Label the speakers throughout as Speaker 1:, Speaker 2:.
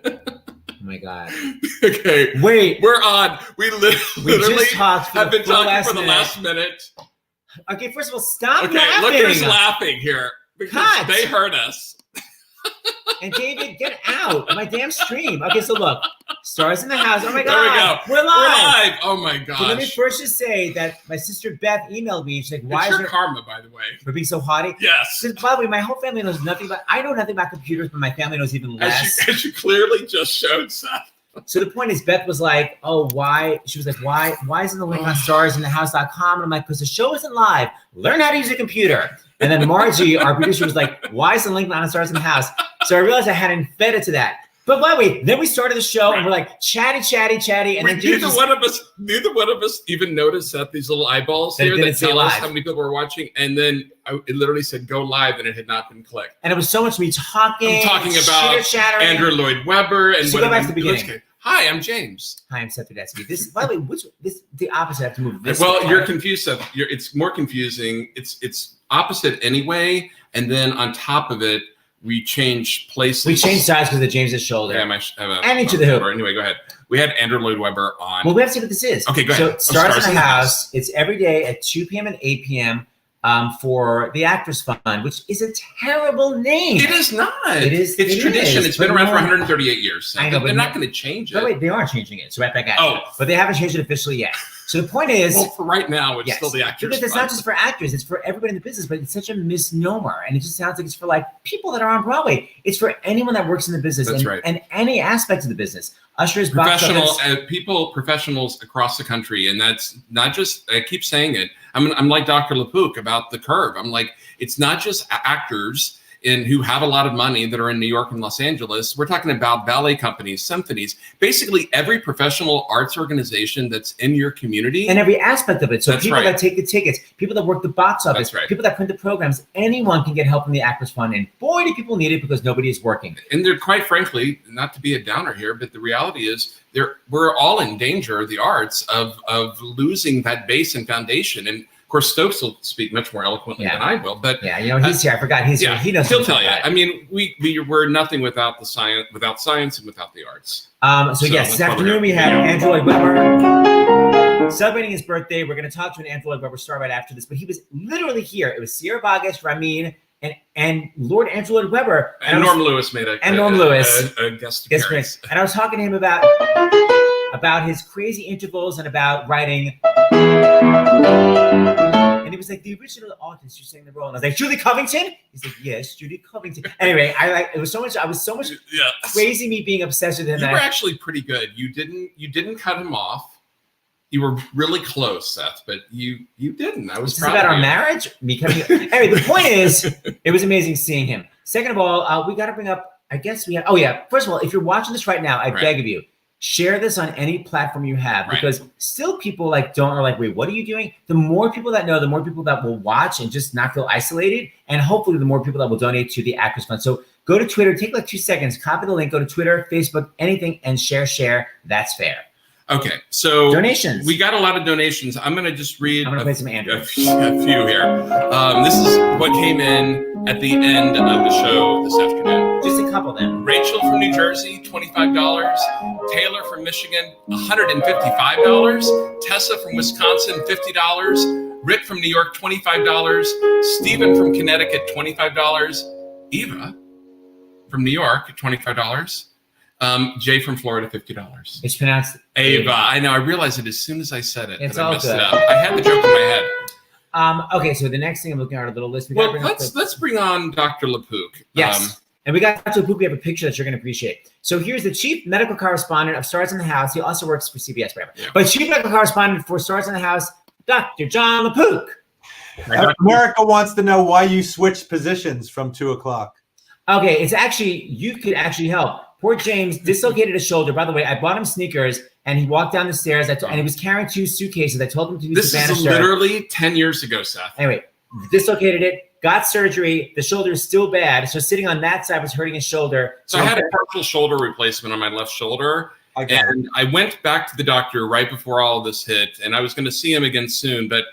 Speaker 1: Oh my God.
Speaker 2: Okay.
Speaker 1: Wait.
Speaker 2: We're on. We literally have been talking for the last minute.
Speaker 1: Okay, first of all, stop
Speaker 2: laughing.
Speaker 1: laughing.
Speaker 2: Look who's laughing here. Because they heard us.
Speaker 1: And David, get out of my damn stream. Okay, so look. Stars in the house. Oh my God.
Speaker 2: There we go.
Speaker 1: We're live.
Speaker 2: Oh my gosh.
Speaker 1: So let me first just say that my sister Beth emailed me. She's like, why
Speaker 2: it's
Speaker 1: is
Speaker 2: your karma, by the way.
Speaker 1: For being so haughty?
Speaker 2: Yes.
Speaker 1: By the way, my whole family knows nothing about, I know nothing about computers, but my family knows even less.
Speaker 2: As you clearly just showed, Seth.
Speaker 1: So the point is, Beth was like, oh, why? She was like, why isn't the link on starsinthehouse.com? And I'm like, because the show isn't live. Learn how to use a computer. And then Margie, our producer, was like, why is the link not on Stars in the House? So I realized I hadn't fed it to that. But by the way, then we started the show and we're like chatty. And then
Speaker 2: neither one of us even noticed that these little eyeballs here that tell us how many people were watching. And then it literally said go live and it had not been clicked.
Speaker 1: And it was so much me talking.
Speaker 2: I'm talking about Andrew Lloyd Webber and
Speaker 1: so go back to the beginning.
Speaker 2: Hi, I'm James.
Speaker 1: Hi, I'm Seth Rudetsky. This, by the way, the opposite. I have to move this.
Speaker 2: Well, you're confused, Seth. It's more confusing. It's opposite anyway, and then on top of it, we change places.
Speaker 1: We changed sides because of James's shoulder.
Speaker 2: Yeah,
Speaker 1: and into the hoop.
Speaker 2: Anyway, go ahead. We had Andrew Lloyd Webber on.
Speaker 1: Well, we have to see what this is.
Speaker 2: Okay, go ahead.
Speaker 1: So Stars in the House. It's every day at 2 p.m. and 8 p.m. For the Actors Fund, which is a terrible name.
Speaker 2: It is not.
Speaker 1: It's
Speaker 2: tradition. It's been around for 138 years. So
Speaker 1: I know,
Speaker 2: they're not going to change it.
Speaker 1: But wait, they are changing it. So right back at you. But they haven't changed it officially yet. So the point is,
Speaker 2: well, for right now, it's still the Actors
Speaker 1: Because it's not just for actors; it's for everybody in the business. But it's such a misnomer, and it just sounds like it's for like people that are on Broadway. It's for anyone that works in the business and any aspect of the business. Ushers, professionals across the country, and that's not just. I keep saying it. I'm like Dr. LaPook about the curve. I'm like, it's not just actors who have a lot of money that are in New York and Los Angeles. We're talking about ballet companies, symphonies, basically every professional arts organization that's in your community. And every aspect of it. So people that take the tickets, people that work the box office, people that print the programs, anyone can get help from the Actors Fund. And boy, do people need it because nobody is working.
Speaker 2: And they're quite frankly, not to be a downer here, but the reality is we're all in danger, the arts, of losing that base and foundation. And of course, Stokes will speak much more eloquently than I will. But
Speaker 1: he's here. I forgot he's here. He knows.
Speaker 2: He'll tell you. I mean, we're nothing without the science, and without the arts.
Speaker 1: So yes, this afternoon we have Andrew Lloyd Webber celebrating his birthday. We're going to talk to an Andrew Lloyd Webber star right after this, but he was literally here. It was Sierra Vargas, Ramin, and Lord Andrew Lloyd Webber.
Speaker 2: And Norm Lewis made a guest appearance.
Speaker 1: And I was talking to him about his crazy intervals and about writing. And he was like, the original artist who sang the role. And I was like, Julie Covington? He's like, yes, Julie Covington. Anyway, I was so much crazy me being obsessed with him.
Speaker 2: You were actually pretty good. You didn't cut him off. You were really close, Seth, but you didn't. I was proud of you.
Speaker 1: Is this about our marriage? Anyway, the point is, it was amazing seeing him. Second of all, we got to bring up, I guess we have, first of all, if you're watching this right now, I beg of you, share this on any platform you have because still people are like, wait, what are you doing? The more people that know, the more people that will watch and just not feel isolated. And hopefully the more people that will donate to the Actors Fund. So go to Twitter, take like 2 seconds, copy the link, go to Twitter, Facebook, anything, and share. That's fair.
Speaker 2: Okay, so
Speaker 1: donations.
Speaker 2: We got a lot of donations. I'm going to just read
Speaker 1: play some Andrew.
Speaker 2: a few here. This is what came in at the end of the show this afternoon.
Speaker 1: Just a couple then.
Speaker 2: Rachel from New Jersey, $25. Taylor from Michigan, $155. Tessa from Wisconsin, $50. Rick from New York, $25. Stephen from Connecticut, $25. Eva from New York, $25. Jay from Florida, $50.
Speaker 1: It's pronounced
Speaker 2: Ava. I know. I realized it as soon as I said it.
Speaker 1: It's
Speaker 2: I
Speaker 1: all
Speaker 2: messed
Speaker 1: good.
Speaker 2: it up. I had the joke in my head.
Speaker 1: Okay, so the next thing I'm looking at our little list.
Speaker 2: Let's bring on Dr. LaPook.
Speaker 1: Yes. And we got Dr. LaPook. We have a picture that you're going to appreciate. So here's the chief medical correspondent of Stars in the House. He also works for CBS, whatever. Yeah. But chief medical correspondent for Stars in the House, Dr. John LaPook.
Speaker 3: America wants to know why you switched positions from 2 o'clock.
Speaker 1: Okay, it's actually, you could actually help. Poor James dislocated his shoulder. By the way, I bought him sneakers, and he walked down the stairs, and he was carrying 2 suitcases. I told him to use the banister.
Speaker 2: This is literally 10 years ago, Seth.
Speaker 1: Anyway, dislocated it, got surgery. The shoulder is still bad. So sitting on that side was hurting his shoulder.
Speaker 2: So I had a partial shoulder replacement on my left shoulder. And I went back to the doctor right before all of this hit, and I was going to see him again soon. But,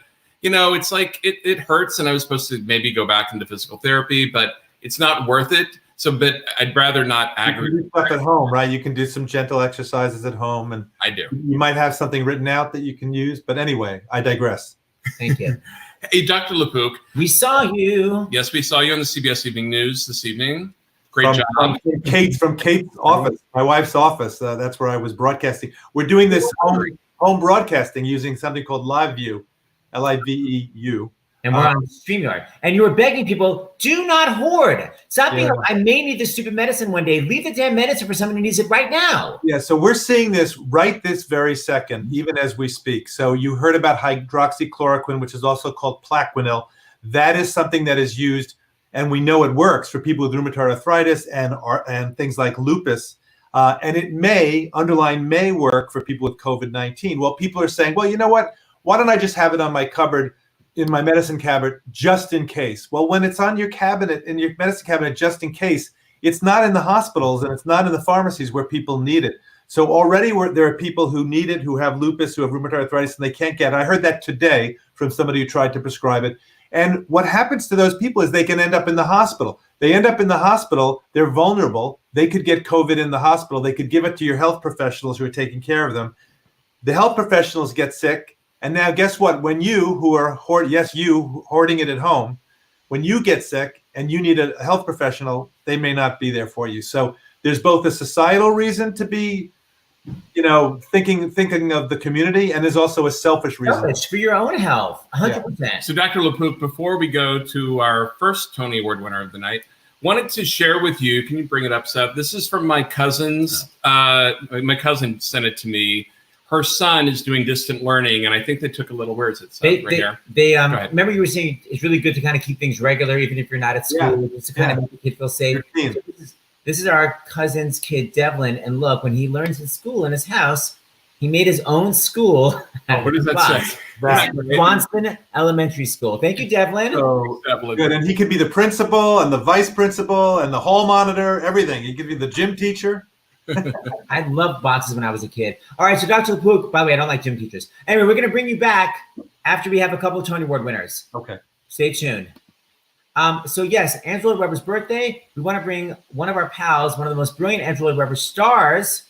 Speaker 2: it's like it hurts, and I was supposed to maybe go back into physical therapy, but it's not worth it. So, but I'd rather not
Speaker 3: You can
Speaker 2: aggravate.
Speaker 3: do stuff at home, right? You can do some gentle exercises at home, and
Speaker 2: I do.
Speaker 3: you might have something written out that you can use. But anyway, I digress.
Speaker 1: Thank you.
Speaker 2: Hey, Dr. LePook.
Speaker 1: We saw you.
Speaker 2: Yes, we saw you on the CBS Evening News this evening. Great job.
Speaker 3: From Kate's office, my wife's office. That's where I was broadcasting. We're doing this home broadcasting using something called LiveView, LIVEU.
Speaker 1: And we're on StreamYard. And you were begging people, do not hoard. Stop being, I may need this stupid medicine one day. Leave the damn medicine for someone who needs it right now.
Speaker 3: Yeah, so we're seeing this right this very second, even as we speak. So you heard about hydroxychloroquine, which is also called Plaquenil. That is something that is used, and we know it works for people with rheumatoid arthritis and things like lupus. And it may work for people with COVID-19. Well, people are saying, well, you know what? Why don't I just have it on my cupboard, in my medicine cabinet, just in case? Well, when it's on your cabinet, in your medicine cabinet, just in case, it's not in the hospitals and it's not in the pharmacies where people need it. So already there are people who need it, who have lupus, who have rheumatoid arthritis, and they can't get it. I heard that today from somebody who tried to prescribe it. And what happens to those people is they can end up in the hospital. They end up in the hospital. They're vulnerable. They could get COVID in the hospital. They could give it to your health professionals who are taking care of them. The health professionals get sick. And now guess what? When you, who are hoarding it at home, when you get sick and you need a health professional, they may not be there for you. So there's both a societal reason to be, thinking of the community, and there's also a selfish reason.
Speaker 1: Selfish for your own health, 100%.
Speaker 2: Yeah. So Dr. LePook, before we go to our first Tony Award winner of the night, wanted to share with you, can you bring it up, Seth? This is from my cousin's, my cousin sent it to me. Her son is doing distant learning, and I think they took a little, where is it? Right here.
Speaker 1: They remember you were saying it's really good to kind of keep things regular, even if you're not at school, just to kind of make the kid feel safe. This is our cousin's kid, Devlin, and look, when he learns in school in his house, he made his own school.
Speaker 2: What does that say?
Speaker 1: Swanson Elementary School. Thank you, Devlin.
Speaker 3: So good, and he could be the principal and the vice principal and the hall monitor, everything. He could be the gym teacher.
Speaker 1: I loved boxes when I was a kid. All right, so Dr. LePook, by the way, I don't like gym teachers. Anyway, we're going to bring you back after we have a couple of Tony Award winners.
Speaker 3: Okay.
Speaker 1: Stay tuned. So yes, Angela Weber's birthday. We want to bring one of our pals, one of the most brilliant Angela Weber stars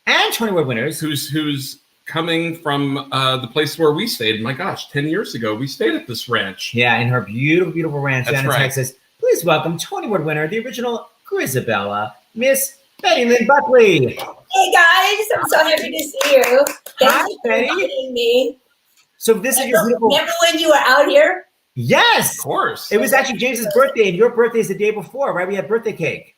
Speaker 1: and Tony Award winners.
Speaker 2: Who's coming from the place where we stayed. My gosh, 10 years ago, we stayed at this ranch.
Speaker 1: Yeah, in her beautiful, beautiful ranch down in
Speaker 2: right.
Speaker 1: Texas. Please welcome Tony Award winner, the original Grisabella, Miss Betty Lynn Buckley.
Speaker 4: Hey guys, I'm so happy to see you.
Speaker 1: Hi,
Speaker 4: Thanks
Speaker 1: Betty.
Speaker 4: for inviting me.
Speaker 1: So this is your beautiful.
Speaker 4: Remember when you were out here?
Speaker 1: Yes,
Speaker 2: Of course.
Speaker 1: it was actually James's birthday, and your birthday is the day before, right? We had birthday cake.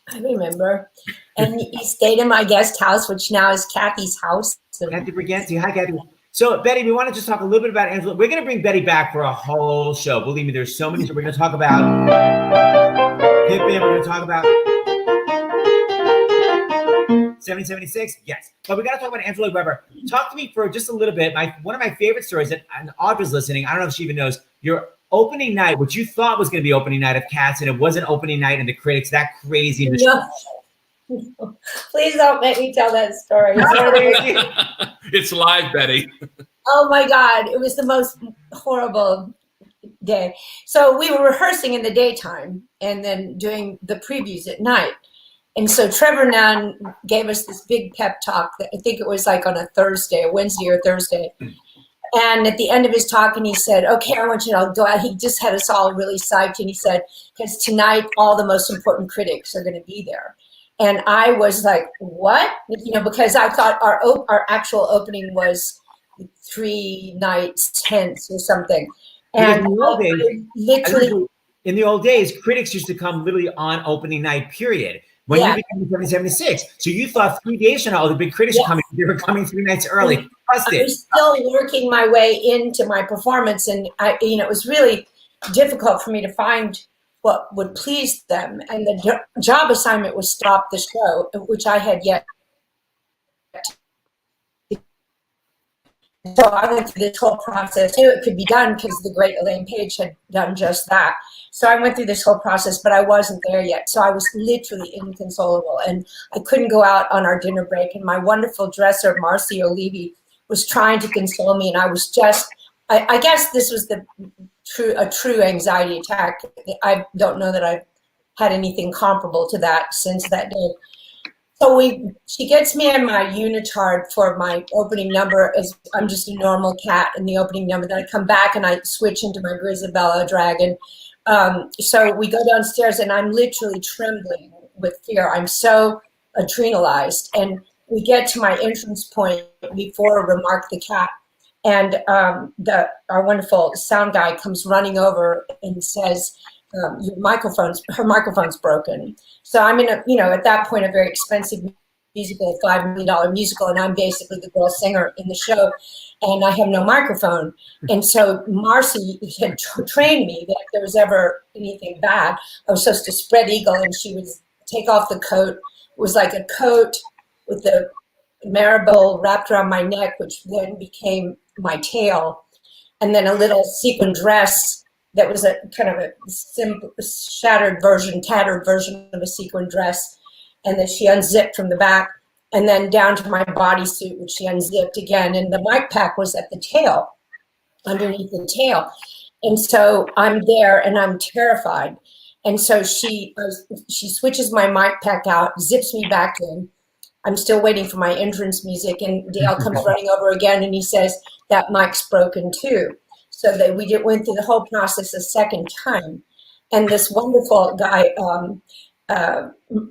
Speaker 4: I remember. And you stayed in my guest house, which now is Kathy's house. So
Speaker 1: Kathy Briganti. Hi, Kathy. So, Betty, we want to just talk a little bit about Angela. We're going to bring Betty back for a whole show. Believe me, there's so many. So we're going to talk about Pippin. We're going to talk about 1776. Yes. But we got to talk about Angela Weber. Talk to me for just a little bit. One of my favorite stories, and Audra's listening. I don't know if she even knows. Your opening night, what you thought was going to be opening night of Cats, and it wasn't opening night, and the critics, that crazy.
Speaker 4: no. Please don't make me tell that story.
Speaker 2: It's live, Betty.
Speaker 4: Oh my God, it was the most horrible day. So we were rehearsing in the daytime and then doing the previews at night. And so Trevor Nunn gave us this big pep talk. I think it was like on a Thursday, a Wednesday or Thursday. And at the end of his talk, and he said, okay, I want you to go out. He just had us all really psyched. And he said, because tonight, all the most important critics are going to be there. And I was like, what? Because I thought our actual opening was 3 nights hence or something. And
Speaker 1: in the old days, critics used to come literally on opening night, period. When you became 1776. So you thought 3 days from now, the big critics are coming. They were coming 3 nights early.
Speaker 4: I was still working my way into my performance. And it was really difficult for me to find what would please them. And the job assignment was stop the show, which I had yet. So I went through this whole process. I knew it could be done because the great Elaine Page had done just that. So I went through this whole process, but I wasn't there yet. So I was literally inconsolable, and I couldn't go out on our dinner break. And my wonderful dresser, Marcy O'Levy, was trying to console me, and I was just, I guess this was a true anxiety attack. I don't know that I've had anything comparable to that since that day. So she gets me in my unitard for my opening number. As I'm just a normal cat in the opening number. Then I come back and I switch into my Grisabella dragon. So we go downstairs and I'm literally trembling with fear. I'm so adrenalized. And we get to my entrance point before Remark the cat. And our wonderful sound guy comes running over and says, her microphone's broken. So I'm in at that point, a very expensive musical, $5 million musical, and I'm basically the girl singer in the show, and I have no microphone. And so Marcy had trained me that if there was ever anything bad, I was supposed to spread eagle, and she would take off the coat. It was like a coat with the marabou wrapped around my neck, which then became my tail, and then a little sequin dress that was a kind of a simple, tattered version of a sequin dress. And then she unzipped from the back, and then down to my bodysuit, which she unzipped again. And the mic pack was at the tail, underneath the tail. And so I'm there and I'm terrified. And so she switches my mic pack out, zips me back in. I'm still waiting for my entrance music, and Dale comes running over again, and he says, that mic's broken too. So that we went through the whole process a second time. And this wonderful guy,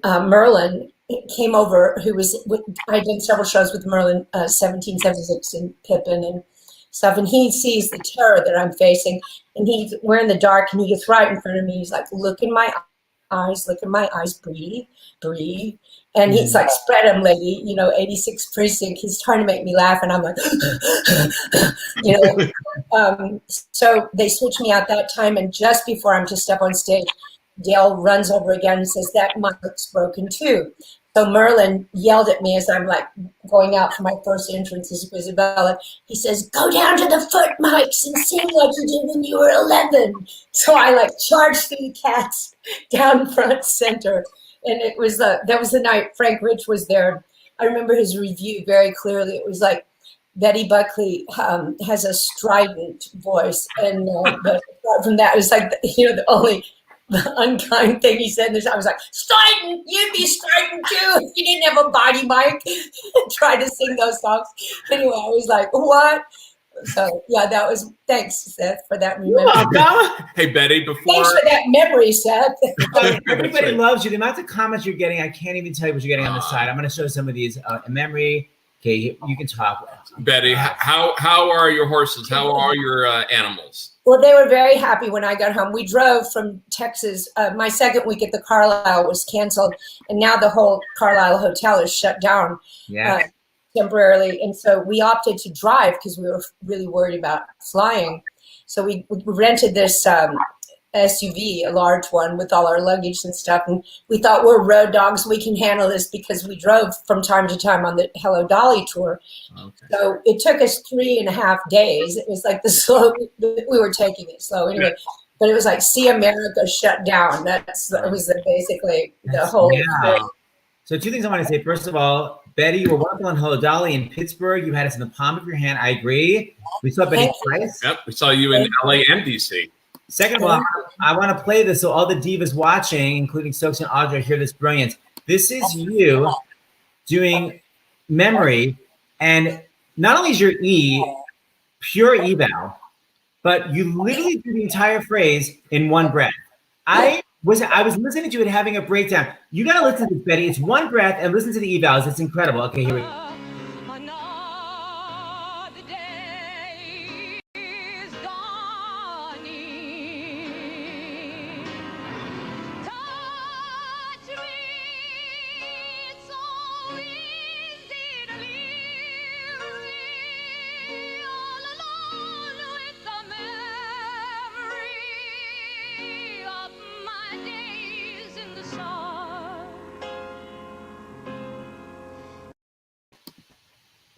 Speaker 4: Merlin, came over, I did several shows with Merlin, 1776 and Pippin and stuff. And he sees the terror that I'm facing, and we're in the dark, and he gets right in front of me. He's like, look in my eyes, breathe, breathe. And he's like, spread them, lady, 86th precinct. He's trying to make me laugh, and I'm like, so they switched me out that time, and just before I'm to step on stage, Dale runs over again and says, that mic's broken too. So Merlin yelled at me as I'm like going out for my first entrance as Isabella. He says, go down to the foot mics and sing like you did when you were 11. So I like charged through the cats down front center. And it was that was the night Frank Rich was there. I remember his review very clearly. It was like, Betty Buckley has a strident voice. And but apart from that, it was like, the only unkind thing he said. I was like, strident, you'd be strident too if you didn't have a body mic and try to sing those songs. Anyway, I was like, what? So yeah, thanks, Seth, for that memory.
Speaker 2: Hey, Betty,
Speaker 4: Thanks for that memory, Seth.
Speaker 1: Everybody loves you. The amount of comments you're getting, I can't even tell you what you're getting on the side. I'm going to show some of these in memory. Okay, you can talk.
Speaker 2: Betty, how are your horses? How are your animals?
Speaker 4: Well, they were very happy when I got home. We drove from Texas. My second week at the Carlisle was canceled, and now the whole Carlisle hotel is shut down.
Speaker 1: Yeah.
Speaker 4: Temporarily, and so we opted to drive because we were really worried about flying. So we rented this SUV, a large one with all our luggage and stuff, and we thought, we're road dogs, we can handle this, because we drove from time to time on the Hello Dolly tour. Okay. So it took us 3.5 days. It was like we were taking it slow anyway. But it was like, see America shut down. That was basically the whole thing.
Speaker 1: So 2 things I want to say. First of all, Betty, you were wonderful on Hello Dolly in Pittsburgh. You had us in the palm of your hand. I agree. We saw Betty twice.
Speaker 2: Yep, we saw you in LA and DC.
Speaker 1: Second of all, I want to play this so all the divas watching, including Stokes and Audra, hear this brilliance. This is you doing memory, and not only is your E pure eval, but you literally do the entire phrase in one breath. I was listening to it having a breakdown. You got to listen to this, Betty. It's one breath, and listen to the evals. It's incredible. Okay, here we go.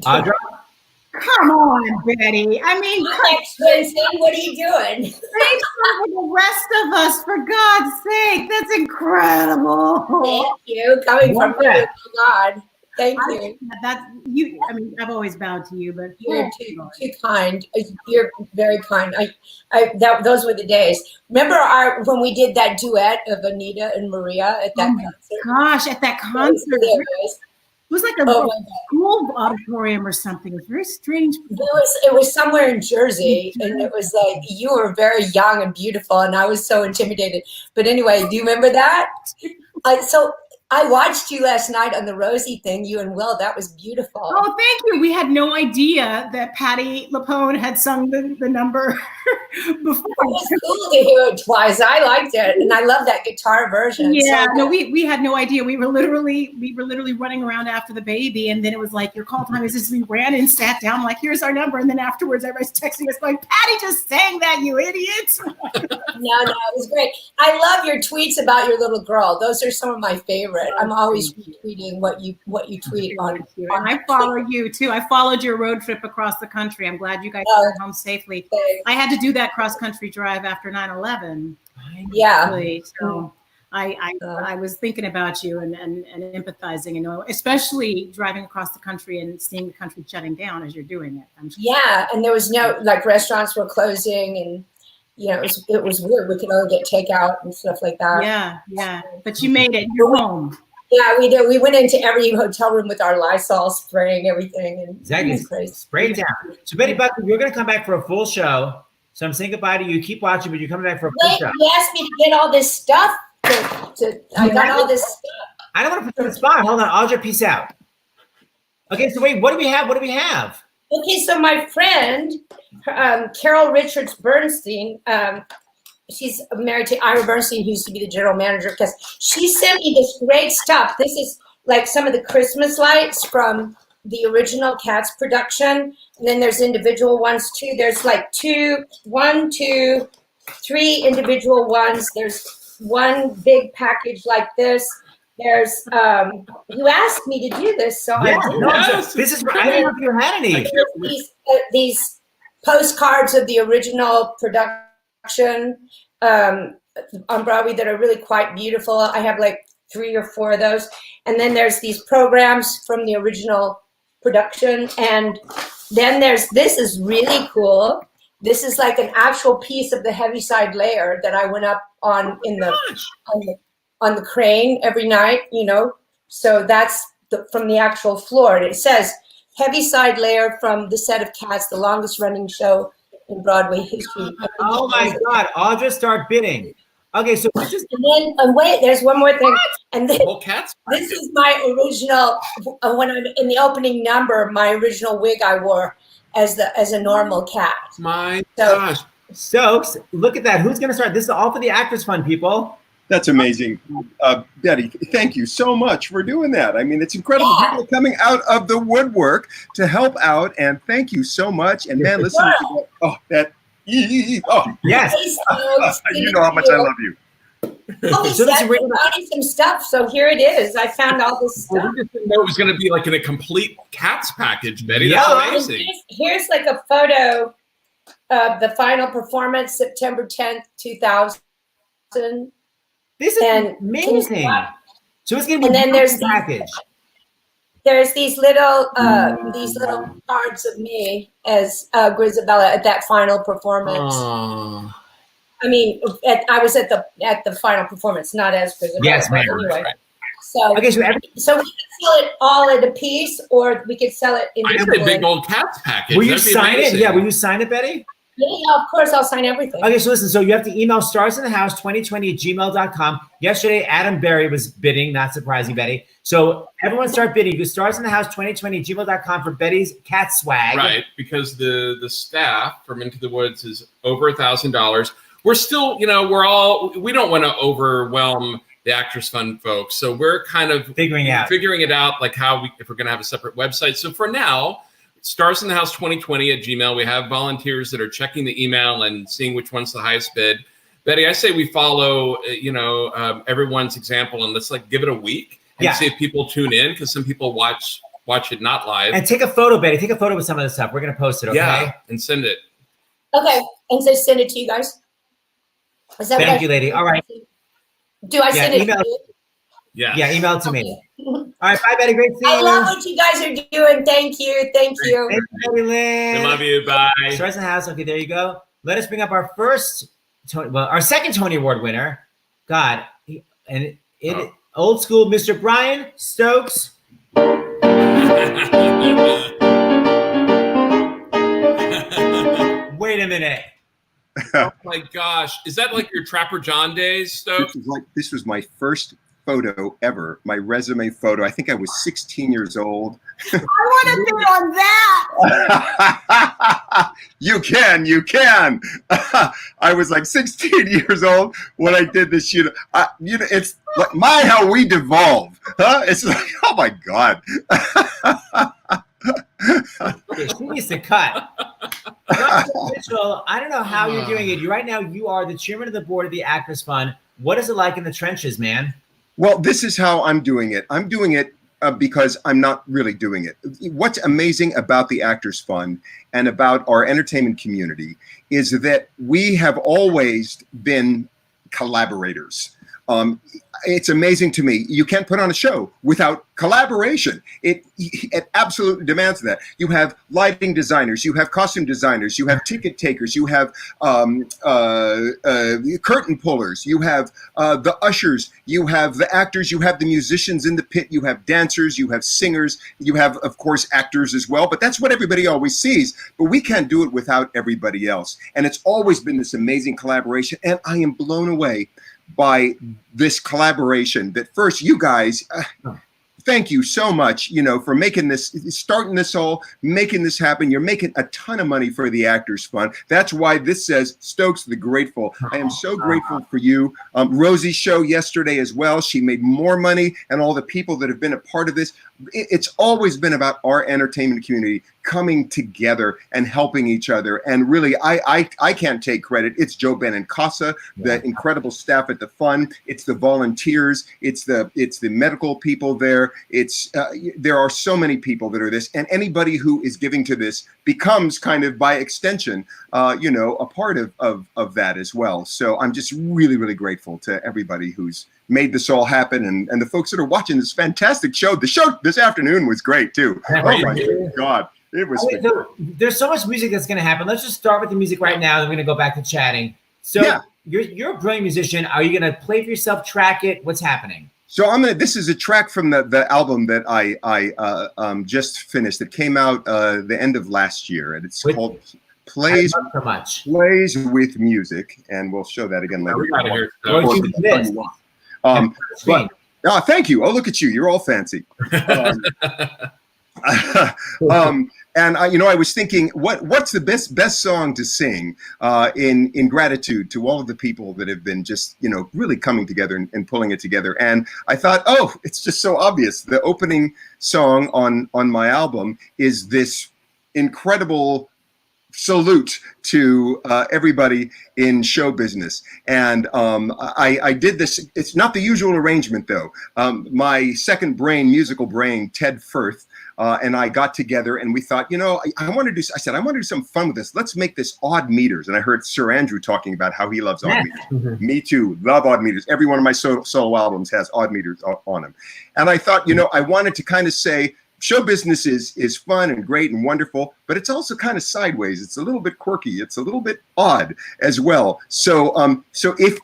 Speaker 1: Audra?
Speaker 5: Come on, Betty. I mean,
Speaker 4: what are you doing?
Speaker 5: Thanks for the rest of us, for God's sake. That's incredible.
Speaker 4: Thank you. Coming from you, oh God. Thank you.
Speaker 5: That's you. I mean, I've always bowed to you, but
Speaker 4: You're too kind. You're very kind. Those were the days. Remember when we did that duet of Anita and Maria at that concert?
Speaker 5: Gosh, at that concert, it was like a school auditorium or something. It was very strange.
Speaker 4: It was somewhere in Jersey, and it was like you were very young and beautiful, and I was so intimidated. But anyway, do you remember that? So I watched you last night on the Rosie thing, you and Will. That was beautiful.
Speaker 5: Oh, thank you. We had no idea that Patti LuPone had sung the number before.
Speaker 4: It was cool to hear it twice. I liked it, and I love that guitar version.
Speaker 5: Yeah, so, no, we had no idea. We were literally running around after the baby, and then it was like, your call time is this. We ran and sat down, like, here's our number, and then afterwards, everybody's texting us going, Patti just sang that, you idiots.
Speaker 4: No, it was great. I love your tweets about your little girl. Those are some of my favorite. I'm always retweeting what you tweet on.
Speaker 5: And I follow you too. I followed your road trip across the country. I'm glad you guys got home safely.
Speaker 4: Thanks.
Speaker 5: I had to do that cross country drive after 9/11.
Speaker 4: Yeah.
Speaker 5: Actually. So I was thinking about you and empathizing, especially driving across the country and seeing the country shutting down as you're doing it.
Speaker 4: Yeah, and there was no, like, restaurants were closing, and it was weird. We could only get takeout and stuff like that.
Speaker 5: Yeah. But you made it. You're home.
Speaker 4: Yeah, we did. We went into every hotel room with our Lysol spraying everything. And
Speaker 1: exactly.
Speaker 4: Crazy.
Speaker 1: Spray it down. So, Betty Buckley, we're going to come back for a full show. So I'm saying goodbye to you. Keep watching, but you're coming back for a full show.
Speaker 4: You asked me to get all this stuff. I got all this stuff.
Speaker 1: I don't want to put you on the spot. Hold on. Audra, peace out. Okay, so wait, what do we have?
Speaker 4: Okay, so my friend, Carol Richards Bernstein, she's married to Ira Bernstein, who used to be the general manager, because she sent me this great stuff. This is like some of the Christmas lights from the original Cats production. And then there's individual ones too. There's like 3 individual ones. There's one big package like this. There's you asked me to do this, so I did.
Speaker 1: Yes. This is I didn't know if you had any.
Speaker 4: These postcards of the original production on Broadway that are really quite beautiful. I have like 3 or 4 of those. And then there's these programs from the original production. And then this is really cool. This is like an actual piece of the Heaviside layer that I went up on on the crane every night, So that's from the actual floor. And it says Heaviside layer from the set of Cats, the longest running show in Broadway history.
Speaker 1: Oh my God, Audra, start bidding. Okay, so this is.
Speaker 4: And then wait, there's one more thing. And then
Speaker 2: Cats.
Speaker 4: This is my original. When I'm in the opening number, my original wig I wore as a normal cat.
Speaker 2: My gosh,
Speaker 1: Stokes, look at that. Who's going to start? This is all for the Actors Fund, people.
Speaker 6: That's amazing. Betty, thank you so much for doing that. I mean, it's incredible.
Speaker 4: Yeah.
Speaker 6: People are coming out of the woodwork to help out, and thank you so much. And man, listen to that.
Speaker 1: Yes.
Speaker 6: You know how much I love you.
Speaker 4: So I found some stuff. So here it is. I found all this stuff.
Speaker 2: We just didn't know it was going to be like in a complete Cats package, Betty. That's amazing.
Speaker 4: Here's like a photo of the final performance, September 10th, 2000.
Speaker 1: This is amazing. So it's going to be
Speaker 4: there's
Speaker 1: package.
Speaker 4: There's these little cards of me as Grisabella at that final performance.
Speaker 2: Aww.
Speaker 4: I mean, I was at the final performance, not as Grisabella.
Speaker 1: Yes, ma'am.
Speaker 4: Anyway.
Speaker 1: Right.
Speaker 4: So,
Speaker 1: okay,
Speaker 4: so we could sell it all at a piece, or we could sell it individually.
Speaker 2: I have a big old Cats package.
Speaker 1: Will you sign it? Yeah, will you sign it, Betty?
Speaker 4: Yeah, of course, I'll sign everything.
Speaker 1: Okay, so listen, so you have to email starsinthehouse2020@gmail.com. Yesterday, Adam Berry was bidding, not surprising, Betty. So everyone start bidding. Do starsinthehouse2020@gmail.com for Betty's cat swag.
Speaker 2: Right, because the staff from Into the Woods is over $1,000. We're still, we don't want to overwhelm the Actors Fund folks. So we're kind of figuring it out, like if we're going to have a separate website. So for now, starsinthehouse2020@gmail. We have volunteers that are checking the email and seeing which one's the highest bid. Betty, I say we follow, everyone's example, and let's give it a week and see if people tune in, because some people watch it not live.
Speaker 1: And take a photo, Betty. Take a photo with some of this stuff. We're going to post it, okay?
Speaker 2: Yeah, and send it.
Speaker 4: Okay, and so send it to you guys. Is that
Speaker 1: Thank you, lady. All right.
Speaker 4: Do I send it to you?
Speaker 2: Yeah.
Speaker 1: Yeah, email it to me. All right, bye, Betty. Great seeing you.
Speaker 4: I love what you guys are doing. Thank you. Thank you.
Speaker 1: Thank you, Betty Lynn.
Speaker 2: We love you. Bye.
Speaker 1: Stars in the house. Okay, there you go. Let us bring up our our second Tony Award winner. God, old school Mr. Brian Stokes. Wait a minute.
Speaker 2: Oh my gosh. Is that like your Trapper John days, Stokes?
Speaker 6: This was my first photo ever, my resume photo. I think I was 16 years old.
Speaker 5: I want to bid on that.
Speaker 6: You can. I was like 16 years old when I did this. It's like how we devolve, huh? It's like, oh my God.
Speaker 1: Okay, she needs to cut. Mitchell, I don't know how you're doing it. Right now, you are the chairman of the board of the Actors Fund. What is it like in the trenches, man?
Speaker 6: Well, this is how I'm doing it. I'm doing it because I'm not really doing it. What's amazing about the Actors Fund and about our entertainment community is that we have always been collaborators. It's amazing to me. You can't put on a show without collaboration. It absolutely demands that. You have lighting designers, you have costume designers, you have ticket takers, you have curtain pullers, you have the ushers, you have the actors, you have the musicians in the pit, you have dancers, you have singers, you have, of course, actors as well. But that's what everybody always sees. But we can't do it without everybody else. And it's always been this amazing collaboration. And I am blown away by this collaboration that first you guys, thank you so much, for making this, starting this all, making this happen. You're making a ton of money for the Actors Fund. That's why this says Stokes the Grateful. I am so grateful for you. Rosie's show yesterday as well. She made more money, and all the people that have been a part of this. It's always been about our entertainment community coming together and helping each other. And really, I can't take credit. It's Joe Benincasa, the incredible staff at the fund. It's the volunteers. It's the medical people there. There are so many people that are this, and anybody who is giving to this becomes kind of by extension, a part of that as well. So I'm just really, really grateful to everybody who's made this all happen, and the folks that are watching this fantastic show. The show this afternoon was great too. Oh my God. It was.
Speaker 1: There's so much music that's going to happen. Let's just start with the music right now. Then we're going to go back to chatting. So you're a brilliant musician. Are you going to play for yourself, track it? What's happening?
Speaker 6: So this is a track from the album that I just finished. It came out the end of last year, and it's called Plays with Music, and we'll show that again later. Thank you. Oh, look at you. You're all fancy. And I was thinking, what's the best song to sing in gratitude to all of the people that have been just really coming together and pulling it together. And I thought, it's just so obvious. The opening song on my album is this incredible salute to everybody in show business. And I did this. It's not the usual arrangement, though. My second musical brain, Ted Firth, and I got together and we thought, I want to do some fun with this. Let's make this odd meters. And I heard Sir Andrew talking about how he loves odd meters. Mm-hmm. Me too. Love odd meters. Every one of my solo albums has odd meters on them. And I thought, I wanted to kind of say, show business is fun and great and wonderful, but it's also kind of sideways. It's a little bit quirky. It's a little bit odd as well. So if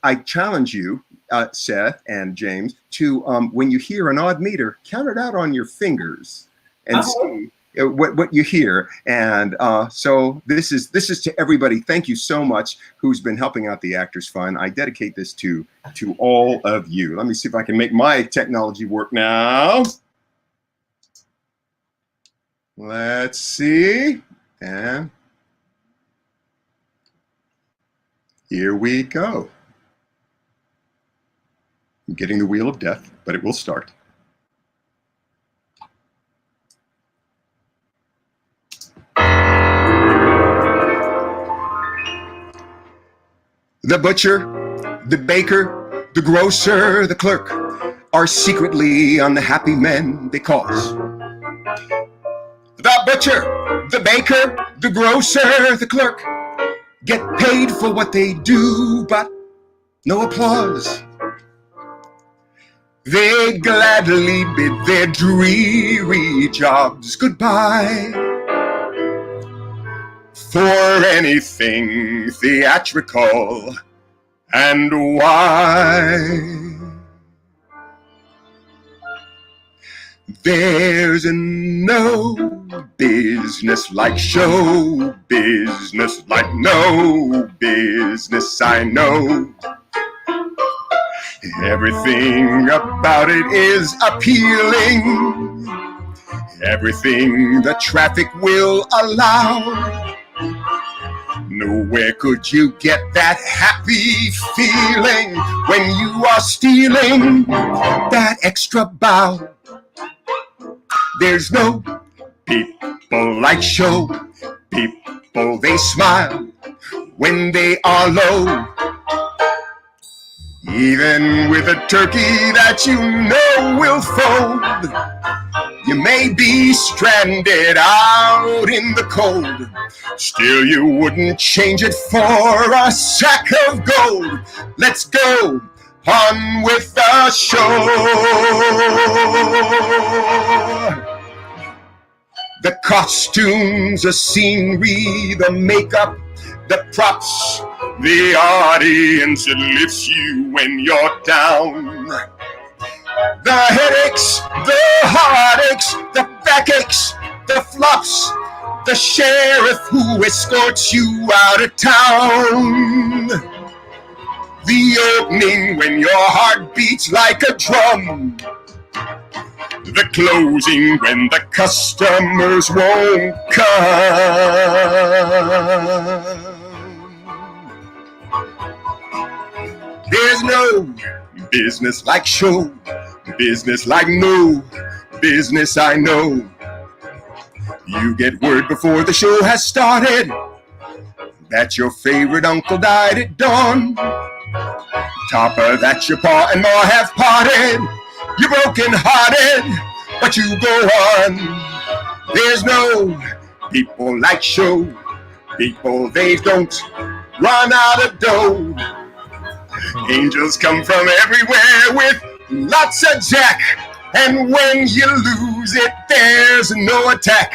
Speaker 6: I challenge you, Seth and James, to when you hear an odd meter, count it out on your fingers and see what you hear. And so this is to everybody. Thank you so much who's been helping out the Actors Fund. I dedicate this to all of you. Let me see if I can make my technology work now. Let's see. And here we go. I'm getting the wheel of death, but it will start. The butcher, the baker, the grocer, the clerk are secretly unhappy men because the butcher, the baker, the grocer, the clerk get paid for what they do, but no applause. They gladly bid their dreary jobs goodbye for anything theatrical. And why? There's no business like show business, like no business I know. Everything about it is appealing, everything the traffic will allow. Nowhere could you get that happy feeling when you are stealing that extra bow. There's no people like show people, they smile when they are low. Even with a turkey that you know will fold, you may be stranded out in the cold. Still you wouldn't change it for a sack of gold. Let's go on with the show. The costumes, the scenery, the makeup, the props, the audience, it lifts you when you're down. The headaches, the heartaches, the backaches, the flops, the sheriff who escorts you out of town. The opening when your heart beats like a drum. The closing when the customers won't come. There's no business like show business, like no business I know. You get word before the show has started that your favorite uncle died at dawn. Top of that, your pa and ma have parted. You're broken hearted, but you go on. There's no people like show people, they don't run out of dough. Angels come from everywhere with lots of jack, and when you lose it, there's no attack.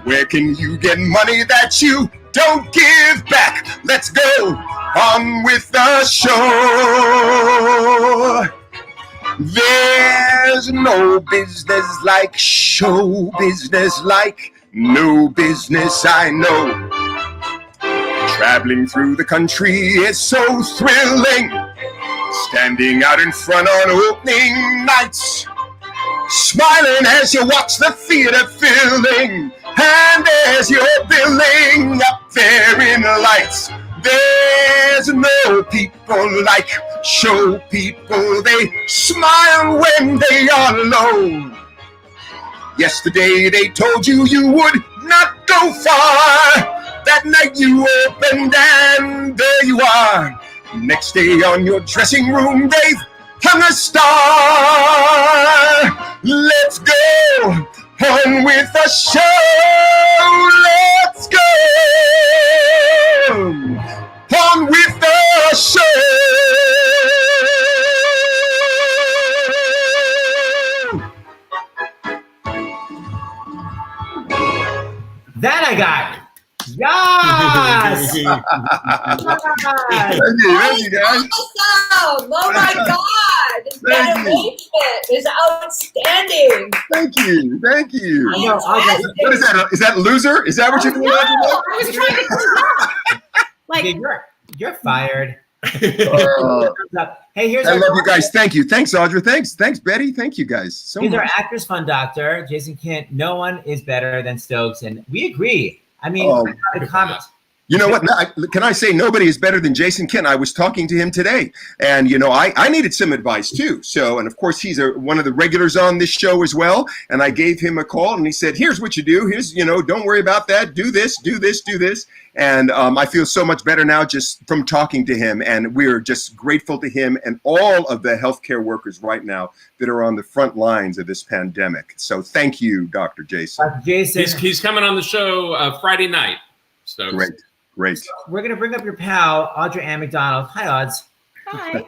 Speaker 6: Where can you get money that you don't give back? Let's go on with the show. There's no business like show business, like no business I know. Traveling through the country is so thrilling, standing out in front on opening nights, smiling as you watch the theater filling, and as you're billing up there in the lights. There's no people like show people, they smile when they are low. Yesterday they told you you would not go far. That night you opened and there you are. Next day on your dressing room they've hung a star. Let's go on with the show. Let's go on with the show.
Speaker 1: That I got. Yes! Yes!
Speaker 6: Thank you guys.
Speaker 4: Awesome! Oh my God! That arrangement is outstanding.
Speaker 6: Thank you. Thank you.
Speaker 1: I know,
Speaker 6: What is that? Is that loser? Is that what you're doing?
Speaker 5: No, I was trying to like,
Speaker 1: Okay, you're fired. Hey, here's
Speaker 6: I
Speaker 1: our
Speaker 6: love you guys. Thank you. Thanks, Audra. Thanks, Betty. Thank you guys so
Speaker 1: He's our
Speaker 6: much.
Speaker 1: Actors Fund doctor, Jason Kent. No one is better than Stokes, and we agree. I mean, the comments.
Speaker 6: You know what? Can I say nobody is better than Jason Kent? I was talking to him today, and you know, I needed some advice too. So, and of course, he's one of the regulars on this show as well. And I gave him a call, and he said, "Here's what you do. Here's, you know, don't worry about that. Do this, do this, do this." And I feel so much better now just from talking to him. And we're just grateful to him and all of the healthcare workers right now that are on the front lines of this pandemic. So, thank you, Dr. Jason.
Speaker 1: Dr. Jason,
Speaker 2: He's coming on the show Friday night. Stokes.
Speaker 6: Great.
Speaker 1: we're gonna bring up your pal, Audra McDonald. Hi, Odds.
Speaker 5: hi.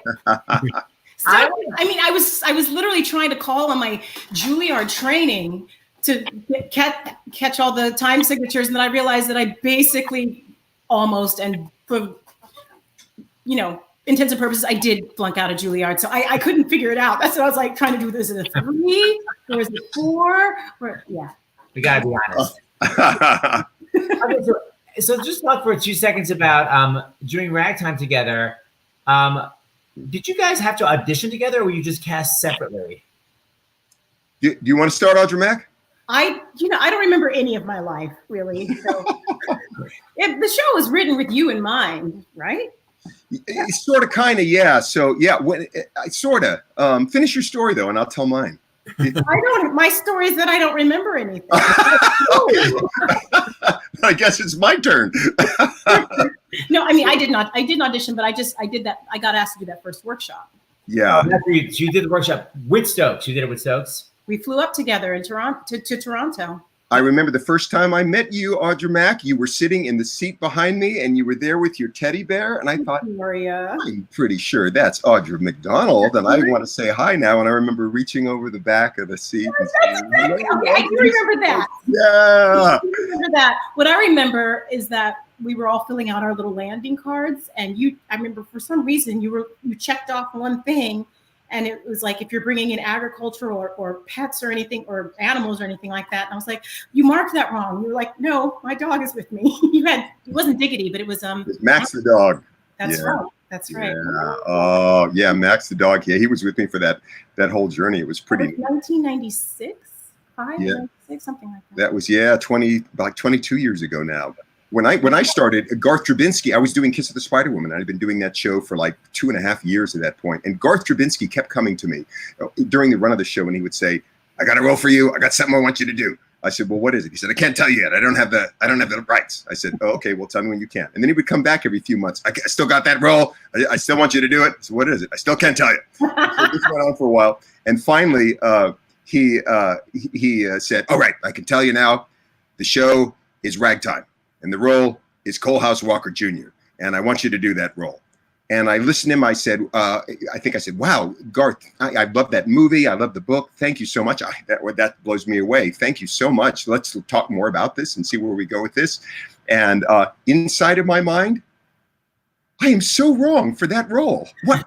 Speaker 5: So, I mean, I was literally trying to call on my Juilliard training to catch all the time signatures, and then I realized that I basically almost, and for, you know, intents and purposes, I did flunk out of Juilliard, so I couldn't figure it out. That's what I was like trying to do. This is a 3 or is it 4? Or, yeah.
Speaker 1: We gotta be honest. Okay, so just talk for 2 seconds about during Ragtime together. Did you guys have to audition together, or were you just cast separately?
Speaker 6: Do you want to start, Audra Mac?
Speaker 5: I don't remember any of my life really. So the show was written with you in mind, right?
Speaker 6: Sort of, kind of, yeah. So yeah, sort of. Finish your story though, and I'll tell mine.
Speaker 5: My story is that I don't remember anything.
Speaker 6: I guess it's my turn.
Speaker 5: No, I mean, I didn't audition, but I did that. I got asked to do that first workshop.
Speaker 6: Yeah.
Speaker 1: So you did the workshop with Stokes. You did it with Stokes?
Speaker 5: We flew up together in Toronto to Toronto.
Speaker 6: I remember the first time I met you, Audra Mac, you were sitting in the seat behind me and you were there with your teddy bear. And I thought,
Speaker 5: Gloria.
Speaker 6: I'm pretty sure that's Audra McDonald. And I want to say hi now. And I remember reaching over the back of the seat.
Speaker 5: That's exactly, okay, I do remember that.
Speaker 6: Yeah.
Speaker 5: I do remember that. What I remember is that we were all filling out our little landing cards. And I remember for some reason you checked off one thing. And it was like, if you're bringing in agriculture or pets or anything, or animals or anything like that. And I was like, you marked that wrong. You were like, no, my dog is with me. It wasn't Diggity, but it was
Speaker 6: Max the dog.
Speaker 5: That's right. That's right.
Speaker 6: Yeah. Oh yeah, Max the dog. Yeah, he was with me for that whole journey. It was pretty.
Speaker 5: 1996, 96, something like that.
Speaker 6: That was 22 years ago now. When I started, Garth Drabinsky, I was doing Kiss of the Spider Woman. I'd been doing that show for like 2.5 years at that point. And Garth Drabinsky kept coming to me during the run of the show, and he would say, "I got a role for you. I got something I want you to do." I said, "Well, what is it?" He said, "I can't tell you yet. I don't have the rights." I said, "Oh, okay. Well, tell me when you can." And then he would come back every few months. I still got that role. I still want you to do it. So what is it? I still can't tell you. So this went on for a while, and finally, he said, "All right, I can tell you now. The show is Ragtime. And the role is Cole House Walker Jr. And I want you to do that role." And I listened to him. I said, "Wow, Garth, I love that movie. I love the book. Thank you so much. That blows me away. Thank you so much. Let's talk more about this and see where we go with this." And inside of my mind, I am so wrong for that role. What?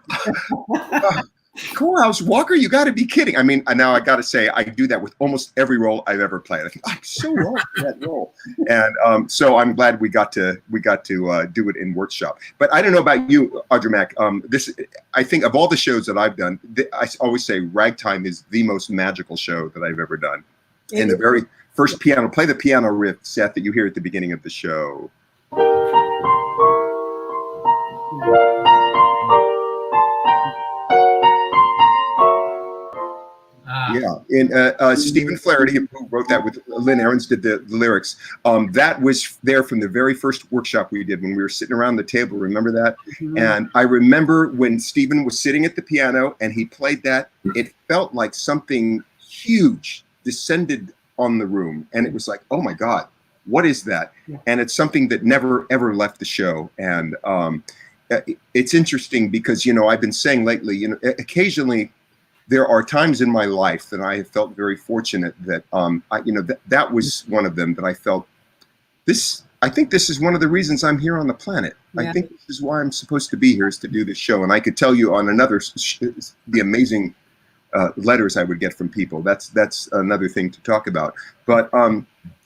Speaker 6: Cole House Walker, you got to be kidding. I mean, now I got to say, I do that with almost every role I've ever played. I think I'm so wrong for that role, and so I'm glad we got to do it in workshop. But I don't know about you, Audra Mac. I think of all the shows that I've done, I always say Ragtime is the most magical show that I've ever done. And the very first play the piano riff, Seth, that you hear at the beginning of the show. Yeah, and Stephen Flaherty, who wrote that with Lynn Ahrens, did the lyrics. That was there from the very first workshop we did when we were sitting around the table. Remember that? Mm-hmm. And I remember when Stephen was sitting at the piano and he played that, it felt like something huge descended on the room. And it was like, oh my God, what is that? Yeah. And it's something that never, ever left the show. And it's interesting because, I've been saying lately, occasionally, there are times in my life that I have felt very fortunate that, that was one of them that I felt I think this is one of the reasons I'm here on the planet. Yeah. I think this is why I'm supposed to be here, is to do this show. And I could tell you on the amazing letters I would get from people. That's another thing to talk about. But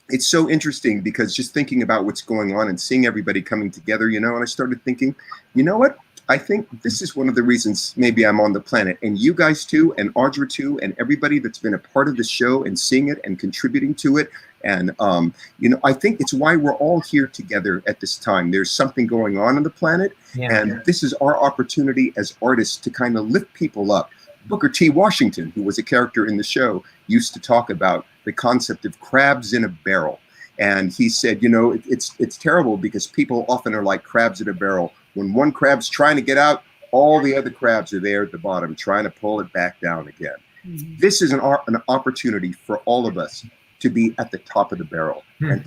Speaker 6: it's so interesting because just thinking about what's going on and seeing everybody coming together, and I started thinking, you know what? I think this is one of the reasons maybe I'm on the planet, and you guys too, and Audra too, and everybody that's been a part of the show and seeing it and contributing to it. And, I think it's why we're all here together at this time. There's something going on the planet, and this is our opportunity as artists to kind of lift people up. Booker T. Washington, who was a character in the show, used to talk about the concept of crabs in a barrel. And he said, it's terrible because people often are like crabs in a barrel. When one crab's trying to get out, all the other crabs are there at the bottom trying to pull it back down again. Mm-hmm. This is an opportunity for all of us to be at the top of the barrel and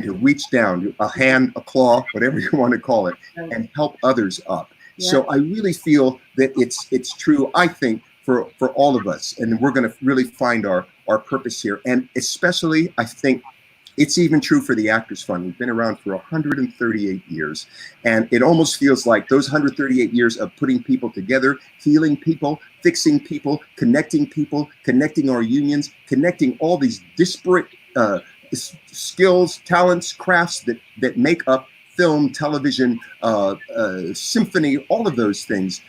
Speaker 6: to reach down, a hand, a claw, whatever you want to call it, and help others up. So I really feel that it's true, I think, for all of us. And we're going to really find our purpose here. And especially, I think, it's even true for the Actors Fund. We've been around for 138 years. And it almost feels like those 138 years of putting people together, healing people, fixing people, connecting our unions, connecting all these disparate skills, talents, crafts that make up film, television, symphony, all of those things.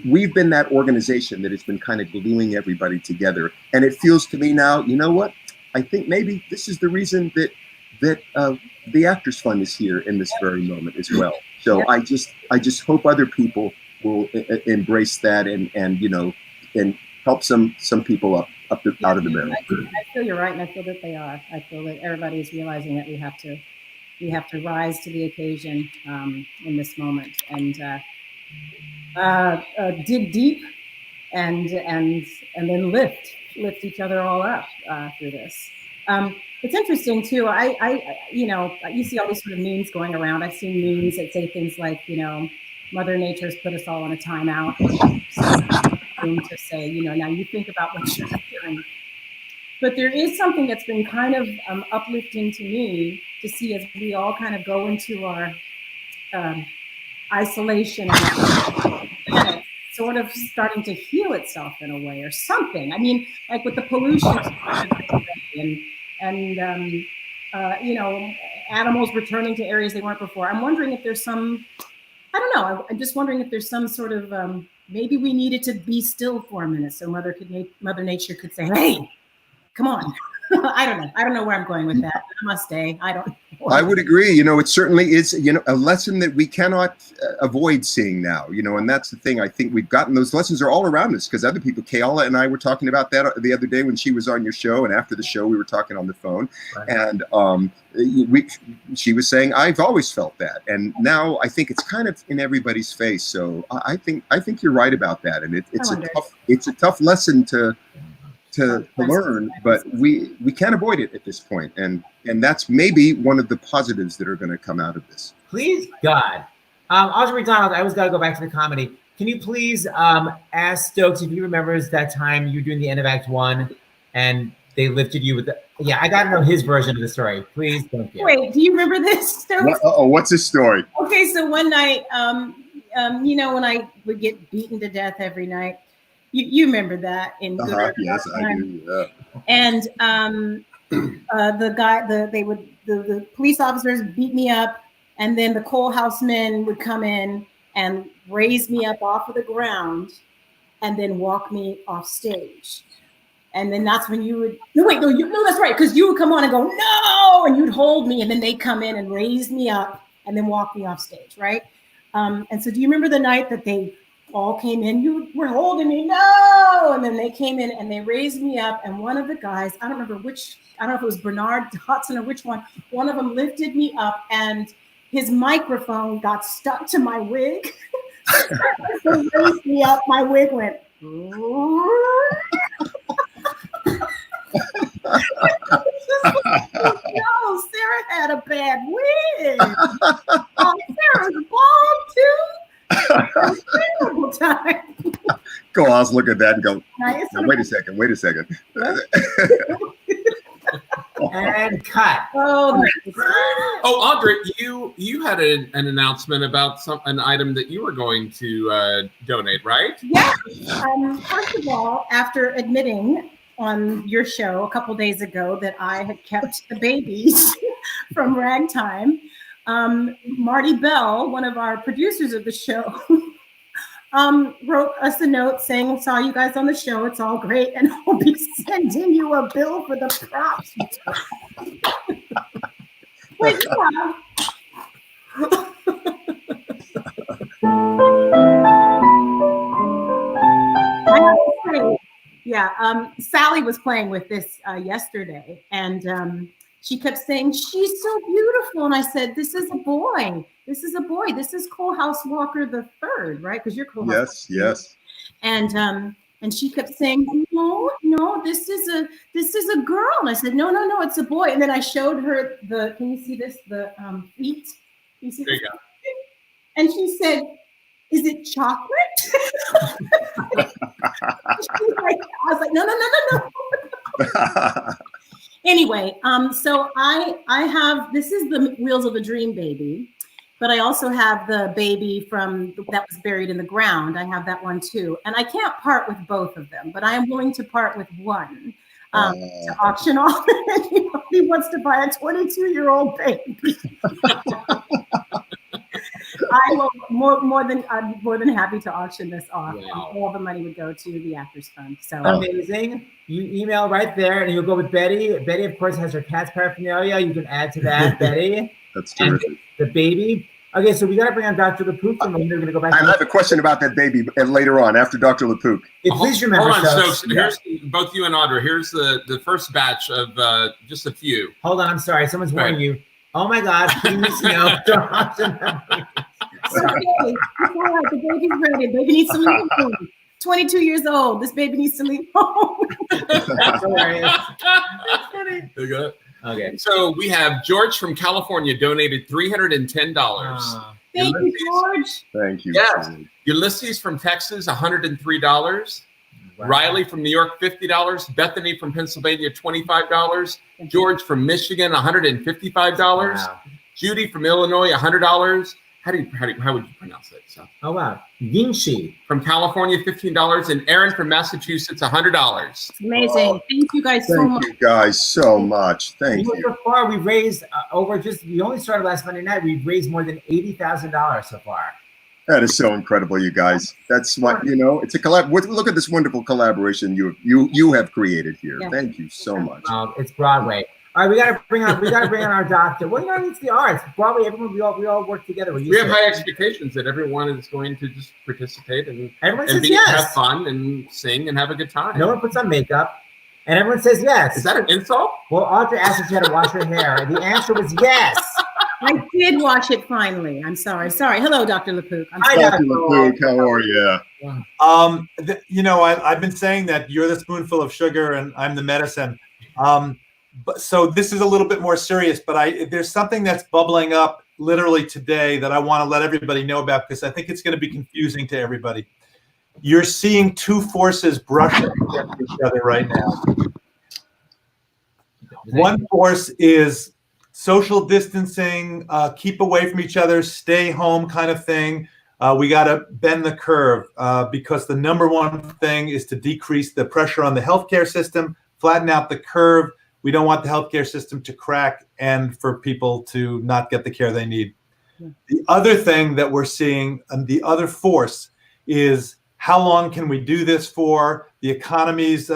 Speaker 6: We've been that organization that has been kind of gluing everybody together. And it feels to me now, you know what? I think maybe this is the reason that the Actors Fund is here in this very moment as well. So I just hope other people will embrace that and help some people out of the barrel.
Speaker 5: I feel you're right, and I feel that they are. I feel that everybody is realizing that we have to rise to the occasion in this moment and dig deep and then lift each other all up through this. It's interesting too. I you see all these sort of memes going around. I've seen memes that say things like, Mother Nature's put us all on a timeout. To say, now you think about what you're doing. But there is something that's been kind of uplifting to me to see as we all kind of go into our isolation and sort of starting to heal itself in a way or something. I mean, like with the pollution and animals returning to areas they weren't before. I'm wondering if there's some, I don't know, I'm just wondering if there's some sort of, maybe we needed to be still for a minute so Mother Nature could say, hey, come on. I don't know where I'm going with that. I must stay. I would
Speaker 6: agree. It certainly is, a lesson that we cannot avoid seeing now, and that's the thing. I think we've gotten those lessons are all around us because other people, Kayla and I were talking about that the other day when she was on your show. And after the show, we were talking on the phone. Right. And she was saying, I've always felt that. And now I think it's kind of in everybody's face. So I think you're right about that. And it's a tough lesson to learn, but we can't avoid it at this point, and that's maybe one of the positives that are going to come out of this.
Speaker 1: Please God, Audra McDonald, I always got to go back to the comedy. Can you please ask Stokes if he remembers that time you were doing the end of Act 1 and they lifted you with the? Yeah, I got to know his version of the story. Please, thank you.
Speaker 5: Wait, do you remember this, Stokes?
Speaker 6: What's his story?
Speaker 5: Okay, so one night, when I would get beaten to death every night. You remember that in good
Speaker 6: yes, I do. Yeah.
Speaker 5: And the police officers beat me up, and then the coal house men would come in and raise me up off of the ground, and then walk me off stage. And then that's when you would that's right, because you would come on and go no, and you'd hold me, and then they'd come in and raise me up, and then walk me off stage, right? And so, do you remember the night that they all came in? You were holding me, no, and then they came in and they raised me up, and one of the guys, I don't know if it was Bernard Dotson or which one of them lifted me up, and his microphone got stuck to my wig. So he raised me up, my wig went no, Sarah had a bad wig. Sarah's bald too. Terrible time.
Speaker 6: Go, I'll look at that and go, wait a second.
Speaker 1: And cut.
Speaker 2: Oh, Audra, you had an announcement about an item that you were going to donate, right?
Speaker 5: Yeah. First of all, after admitting on your show a couple days ago that I had kept the babies from ragtime, Marty Bell, one of our producers of the show, wrote us a note saying, saw you guys on the show, it's all great, and I'll be sending you a bill for the props. Wait, yeah. Sally was playing with this yesterday, and she kept saying, she's so beautiful. And I said, this is a boy. This is a boy. This is Cole House Walker the third, right? Because you're Cole House.
Speaker 6: Yes.
Speaker 5: And she kept saying, no, this is a girl. And I said, no, it's a boy. And then I showed her can you see this? The feet. You see
Speaker 2: there you go.
Speaker 5: And she said, is it chocolate? I was like, no. Anyway, so I have, this is the Wheels of a Dream baby, but I also have the baby that was buried in the ground. I have that one too. And I can't part with both of them, but I am willing to part with one to auction off. Anybody wants to buy a 22-year-old baby. I will I'm more than happy to auction this off.
Speaker 1: Wow.
Speaker 5: All the money would go to the Actors Fund. So
Speaker 1: amazing. You email right there and you'll go with Betty. Betty, of course, has her cat's paraphernalia. You can add to that, Betty.
Speaker 6: That's terrific.
Speaker 1: And the baby. Okay, so we got to bring on Dr. LaPook from we're going to go back.
Speaker 6: I have a question about that baby later on after Dr. LaPook.
Speaker 1: Please remember.
Speaker 2: Hold on,
Speaker 1: Stokes.
Speaker 2: Here's both you and Audra. Here's the first batch of just a few.
Speaker 1: Hold on, I'm sorry. Someone's warning you. Oh my God, please no.
Speaker 5: Okay, the baby's ready. Baby needs to leave home. 22 years old. This baby needs to leave home.
Speaker 1: That's hilarious.
Speaker 2: That's funny. There you go.
Speaker 1: Okay.
Speaker 2: So we have George from California donated $310.
Speaker 5: Thank you, George.
Speaker 6: Thank you.
Speaker 2: Yes. Ulysses from Texas, $103.
Speaker 1: Wow.
Speaker 2: Riley from New York, $50. Bethany from Pennsylvania, $25. George from Michigan, $155.
Speaker 1: Wow.
Speaker 2: Judy from Illinois, $100. How would you pronounce it? So,
Speaker 1: Oh wow. Vinci.
Speaker 2: from California, $15, and Aaron from Massachusetts, $100.
Speaker 5: Amazing. Thank you guys so
Speaker 6: Thank
Speaker 5: much.
Speaker 6: you guys so much. Thank you.
Speaker 1: So far, we've raised we only started last Monday night. We've raised more than $80,000 so far.
Speaker 6: That is so incredible, you guys. That's what it's a collab. Look at this wonderful collaboration you have created here.
Speaker 5: Yeah.
Speaker 6: Thank you so much.
Speaker 1: It's Broadway. All right, we got to bring on our doctor. Well, it's the arts. Broadway, everyone, we all work together.
Speaker 2: We have high expectations that everyone is going to just participate and
Speaker 1: Everyone says yes.
Speaker 2: have fun and sing and have a good time.
Speaker 1: No one puts on makeup, and everyone says yes.
Speaker 2: Is that an insult?
Speaker 1: Well, Audra asked if she had to wash her hair. The answer was yes.
Speaker 5: I did wash it finally. I'm sorry. Hello, Dr. LaPook.
Speaker 1: Hi,
Speaker 6: Dr. LaPook, how are you?
Speaker 3: I've been saying that you're the spoonful of sugar and I'm the medicine. But so this is a little bit more serious, but there's something that's bubbling up literally today that I want to let everybody know about because I think it's going to be confusing to everybody. You're seeing two forces brush up against each other right now. One force is social distancing, keep away from each other, stay home kind of thing. We got to bend the curve because the number one thing is to decrease the pressure on the healthcare system, flatten out the curve. We don't want the healthcare system to crack and for people to not get the care they need. Yeah. The other thing that we're seeing, and the other force, is how long can we do this for? The economy's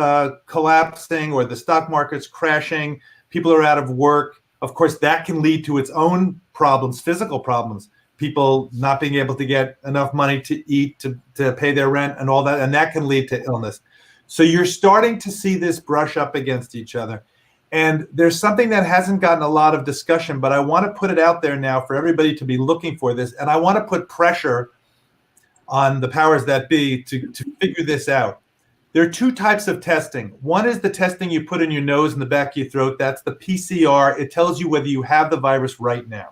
Speaker 3: collapsing or the stock market's crashing. People are out of work. Of course, that can lead to its own problems, physical problems. People not being able to get enough money to eat, to pay their rent and all that, and that can lead to illness. So you're starting to see this brush up against each other. And there's something that hasn't gotten a lot of discussion, but I want to put it out there now for everybody to be looking for this. And I want to put pressure on the powers that be to figure this out. There are two types of testing. One is the testing you put in your nose and the back of your throat. That's the PCR. It tells you whether you have the virus right now.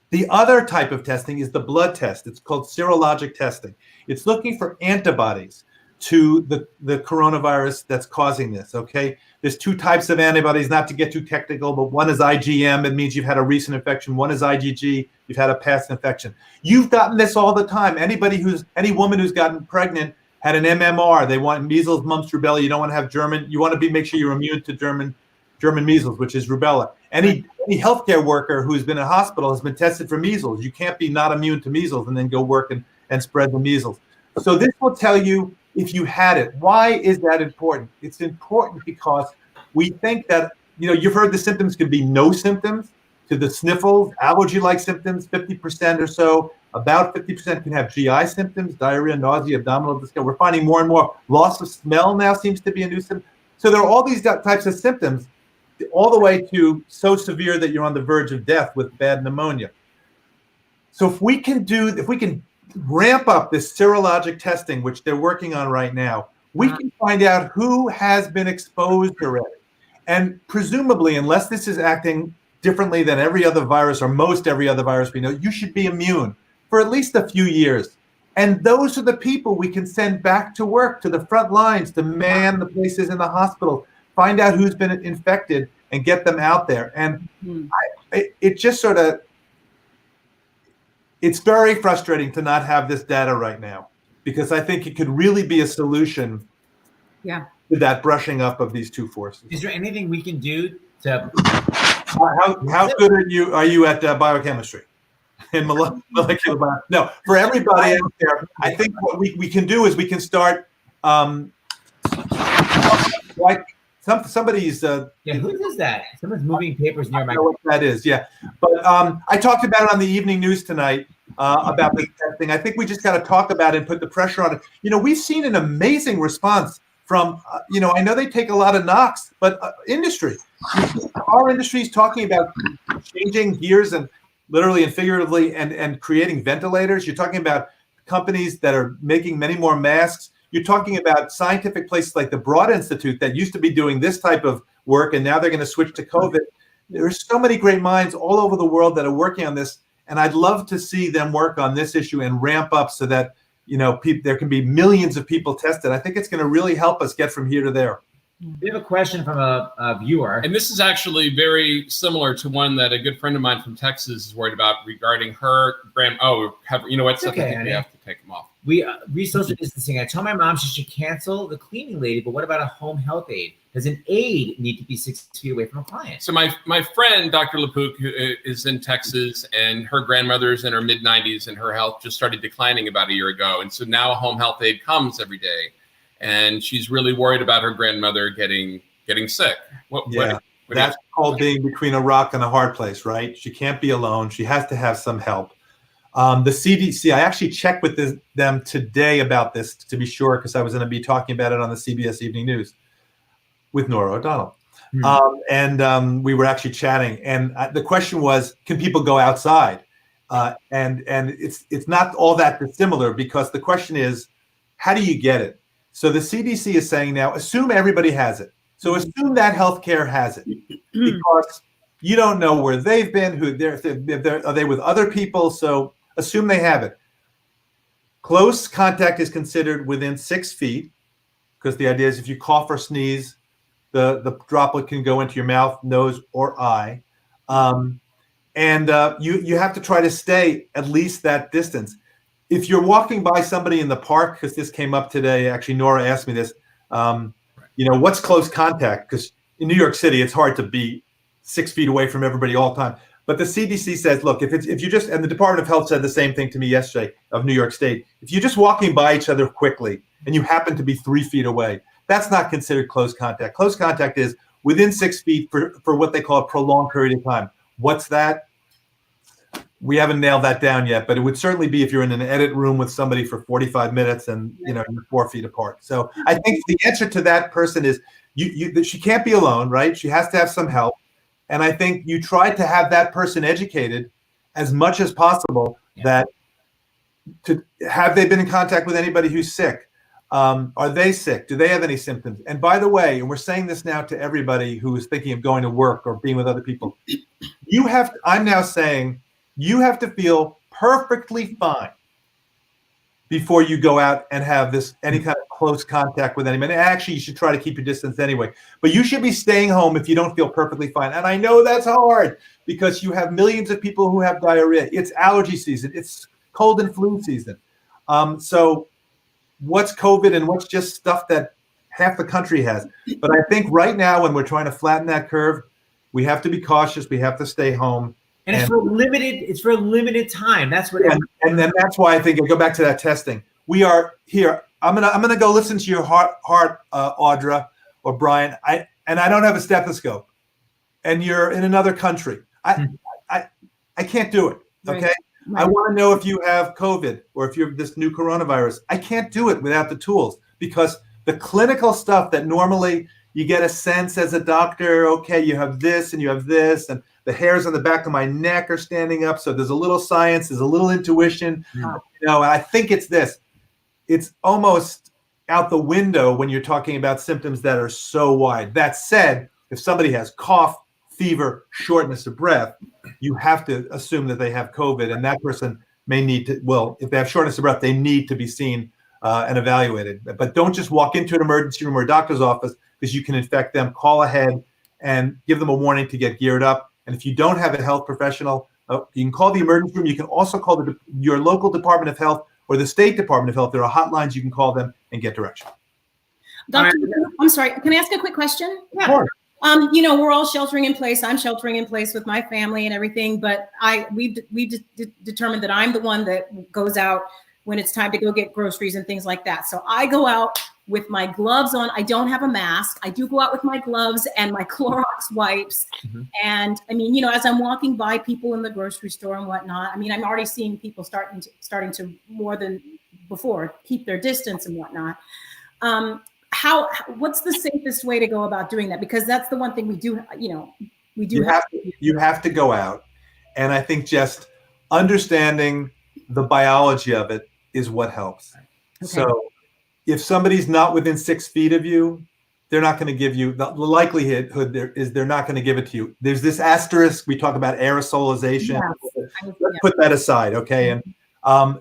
Speaker 3: The other type of testing is the blood test. It's called serologic testing. It's looking for antibodies to the coronavirus that's causing this, okay? There's two types of antibodies, not to get too technical, but one is IgM. It means you've had a recent infection. One is IgG. You've had a past infection. You've gotten this all the time. Any woman who's gotten pregnant had an MMR. They want measles, mumps, rubella. You don't want to have German. You want to make sure you're immune to German measles, which is rubella. Any healthcare worker who's been in a hospital has been tested for measles. You can't be not immune to measles and then go work and spread the measles. So this will tell you if you had it. Why is that important? It's important because we think that, you've heard the symptoms could be no symptoms to the sniffles, allergy-like symptoms, 50% or so. About 50% can have GI symptoms, diarrhea, nausea, abdominal discomfort. We're finding more and more loss of smell now seems to be a new symptom. So there are all these types of symptoms, all the way to so severe that you're on the verge of death with bad pneumonia. So if we can ramp up this serologic testing, which they're working on right now, we can find out who has been exposed already. And presumably, unless this is acting differently than every other virus or most every other virus we know, you should be immune for at least a few years. And those are the people we can send back to work, to the front lines, to man the places in the hospital, find out who's been infected and get them out there. And it just sort of, it's very frustrating to not have this data right now, because I think it could really be a solution to that brushing up of these two forces.
Speaker 1: Is there anything we can do to...
Speaker 3: How good are you at biochemistry and molecular biology? No, for everybody out there, I think what we can do is we can start like somebody's
Speaker 1: who is that? Someone's moving papers near my...
Speaker 3: I don't know what that is, yeah. But I talked about it on the evening news tonight about this testing. I think we just got to talk about it and put the pressure on it. You know, we've seen an amazing response from, I know they take a lot of knocks, but industry. Our industry is talking about changing gears and literally and figuratively and creating ventilators. You're talking about companies that are making many more masks. You're talking about scientific places like the Broad Institute that used to be doing this type of work, and now they're going to switch to COVID. There's so many great minds all over the world that are working on this, and I'd love to see them work on this issue and ramp up so that there can be millions of people tested. I think it's going to really help us get from here to there.
Speaker 1: We have a question from a viewer.
Speaker 2: And this is actually very similar to one that a good friend of mine from Texas is worried about regarding her grand. You know what?
Speaker 1: It's okay,
Speaker 2: I think we have to take them off.
Speaker 1: We social distancing. I told my mom she should cancel the cleaning lady, but what about a home health aide? Does an aide need to be 6 feet away from a client?
Speaker 2: So my friend, Dr. LaPook, who is in Texas, and her grandmother's in her mid-90s, and her health just started declining about a year ago. And so now a home health aide comes every day, and she's really worried about her grandmother getting sick.
Speaker 3: That's called being between a rock and a hard place, right? She can't be alone. She has to have some help. The CDC, I actually checked with them today about this to be sure, because I was going to be talking about it on the CBS Evening News with Nora O'Donnell. And we were actually chatting. And the question was, can people go outside? And it's not all that dissimilar, because the question is, how do you get it? So the CDC is saying now, assume everybody has it. So assume that healthcare has it, because you don't know where they've been, are they with other people? So assume they have it. Close contact is considered within 6 feet, because the idea is if you cough or sneeze, the droplet can go into your mouth, nose, or eye. You have to try to stay at least that distance. If you're walking by somebody in the park, because this came up today, actually Nora asked me this, what's close contact? Because in New York City, it's hard to be 6 feet away from everybody all the time. But the CDC says, look, if you just, and the Department of Health said the same thing to me yesterday of New York State, if you're just walking by each other quickly and you happen to be 3 feet away, that's not considered close contact. Close contact is within 6 feet for what they call a prolonged period of time. What's that? We haven't nailed that down yet, but it would certainly be if you're in an edit room with somebody for 45 minutes and you're 4 feet apart. So I think the answer to that person is she can't be alone, right? She has to have some help. And I think you try to have that person educated as much as possible that have they been in contact with anybody who's sick? Are they sick? Do they have any symptoms? And by the way, and we're saying this now to everybody who is thinking of going to work or being with other people, I'm now saying you have to feel perfectly fine before you go out and have any kind of close contact with anybody. Actually, you should try to keep your distance anyway. But you should be staying home if you don't feel perfectly fine. And I know that's hard because you have millions of people who have diarrhea. It's allergy season. It's cold and flu season. So what's COVID and what's just stuff that half the country has? But I think right now, when we're trying to flatten that curve, we have to be cautious. We have to stay home.
Speaker 1: And it's for a limited time. That's what.
Speaker 3: And then that's why I think I go back to that testing. We are here. I'm gonna go listen to your heart, Audra or Brian. I don't have a stethoscope, and you're in another country. I can't do it. Okay. Right. I want to know if you have COVID or if you have this new coronavirus. I can't do it without the tools, because the clinical stuff that normally you get a sense as a doctor. Okay, you have this and you have this and the hairs on the back of my neck are standing up. So there's a little science, there's a little intuition, and I think it's this. It's almost out the window when you're talking about symptoms that are so wide. That said, if somebody has cough, fever, shortness of breath, you have to assume that they have COVID, and that person may need to, well, if they have shortness of breath, they need to be seen and evaluated. But don't just walk into an emergency room or a doctor's office, because you can infect them. Call ahead and give them a warning to get geared up. And if you don't have a health professional, you can call the emergency room. You can also call your local Department of Health or the state Department of Health. There are hotlines. You can call them and get direction.
Speaker 5: Doctor, I'm sorry. Can I ask a quick question?
Speaker 3: Yeah. Of course.
Speaker 5: We're all sheltering in place. I'm sheltering in place with my family and everything, but we've determined that I'm the one that goes out when it's time to go get groceries and things like that. So I go out with my gloves on. I don't have a mask. I do go out with my gloves and my Clorox wipes. Mm-hmm. And I mean, as I'm walking by people in the grocery store and whatnot, I mean, I'm already seeing people starting to more than before keep their distance and whatnot. What's the safest way to go about doing that? Because that's the one thing we do, you
Speaker 3: have to go out. And I think just understanding the biology of it is what helps. Okay. So if somebody's not within 6 feet of you, they're not going to give you, the likelihood they're not going to give it to you. There's this asterisk. We talk about aerosolization. Yes. Let's put that aside. Okay. And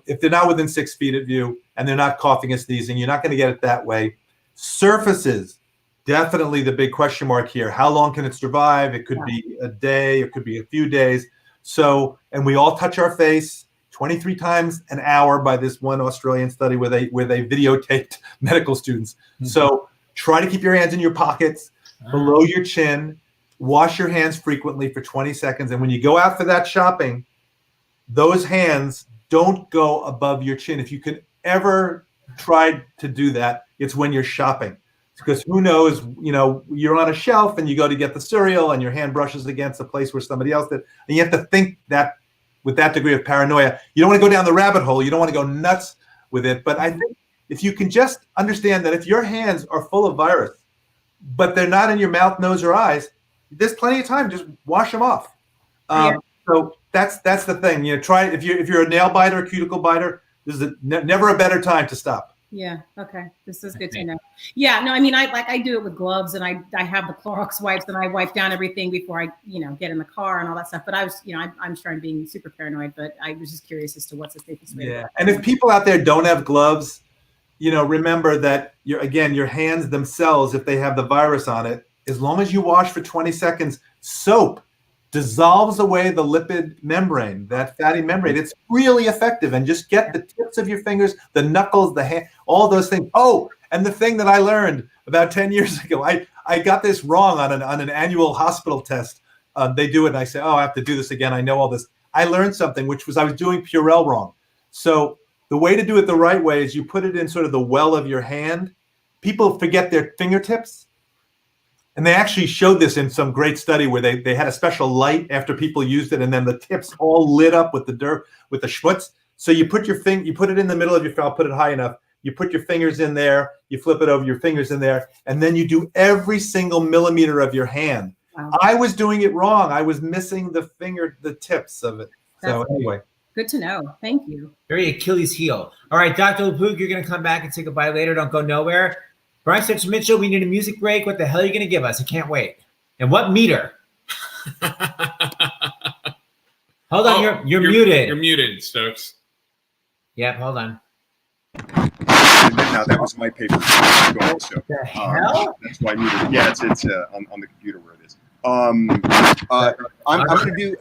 Speaker 3: if they're not within 6 feet of you and they're not coughing and sneezing, you're not going to get it that way. Surfaces, definitely the big question mark here. How long can it survive? It could be a day, it could be a few days. So, and we all touch our face 23 times an hour by this one Australian study where they videotaped medical students. Mm-hmm. So try to keep your hands in your pockets, below your chin, wash your hands frequently for 20 seconds. And when you go out for that shopping, those hands don't go above your chin. If you could ever try to do that, it's when you're shopping, because who knows, you're on a shelf and you go to get the cereal and your hand brushes against a place where somebody else did. And you have to think that with that degree of paranoia, you don't want to go down the rabbit hole. You don't want to go nuts with it. But I think if you can just understand that if your hands are full of virus, but they're not in your mouth, nose, or eyes, there's plenty of time. Just wash them off. So that's the thing. Try if you're a nail biter, a cuticle biter, this is never a better time to stop.
Speaker 5: Yeah. Okay. This is good to know. Yeah. No, I mean, I do it with gloves, and I have the Clorox wipes, and I wipe down everything before I, get in the car and all that stuff. But I was, I'm trying being super paranoid, but I was just curious as to what's the safest way.
Speaker 3: Yeah. And if people out there don't have gloves, remember that your hands themselves, if they have the virus on it, as long as you wash for 20 seconds, soap dissolves away the lipid membrane, that fatty membrane. It's really effective. And just get the tips of your fingers, the knuckles, the hand, all those things. Oh, and the thing that I learned about 10 years ago, I got this wrong on an annual hospital test. They do it, and I say, I have to do this again. I know all this. I learned something, which was I was doing Purell wrong. So the way to do it the right way is you put it in sort of the well of your hand. People forget their fingertips. And they actually showed this in some great study where they had a special light after people used it, and then the tips all lit up with the dirt, with the schmutz. So you put you put it in the middle of your file, put it high enough. You put your fingers in there, you flip it over, your fingers in there, and then you do every single millimeter of your hand. Wow. I was doing it wrong. I was missing the tips of it. So anyway.
Speaker 5: Good to know. Thank you.
Speaker 1: Very Achilles heel. All right, Dr. LePook, you're going to come back and say goodbye later. Don't go nowhere. Brian Stokes Mitchell, we need a music break. What the hell are you going to give us? I can't wait. And what meter? Hold on, you're muted.
Speaker 2: You're muted, Stokes.
Speaker 1: Yep, hold on.
Speaker 6: Now that was my paper.
Speaker 1: What the hell?
Speaker 6: That's why I muted it. Yeah, it's on the computer where it is. I'm going to do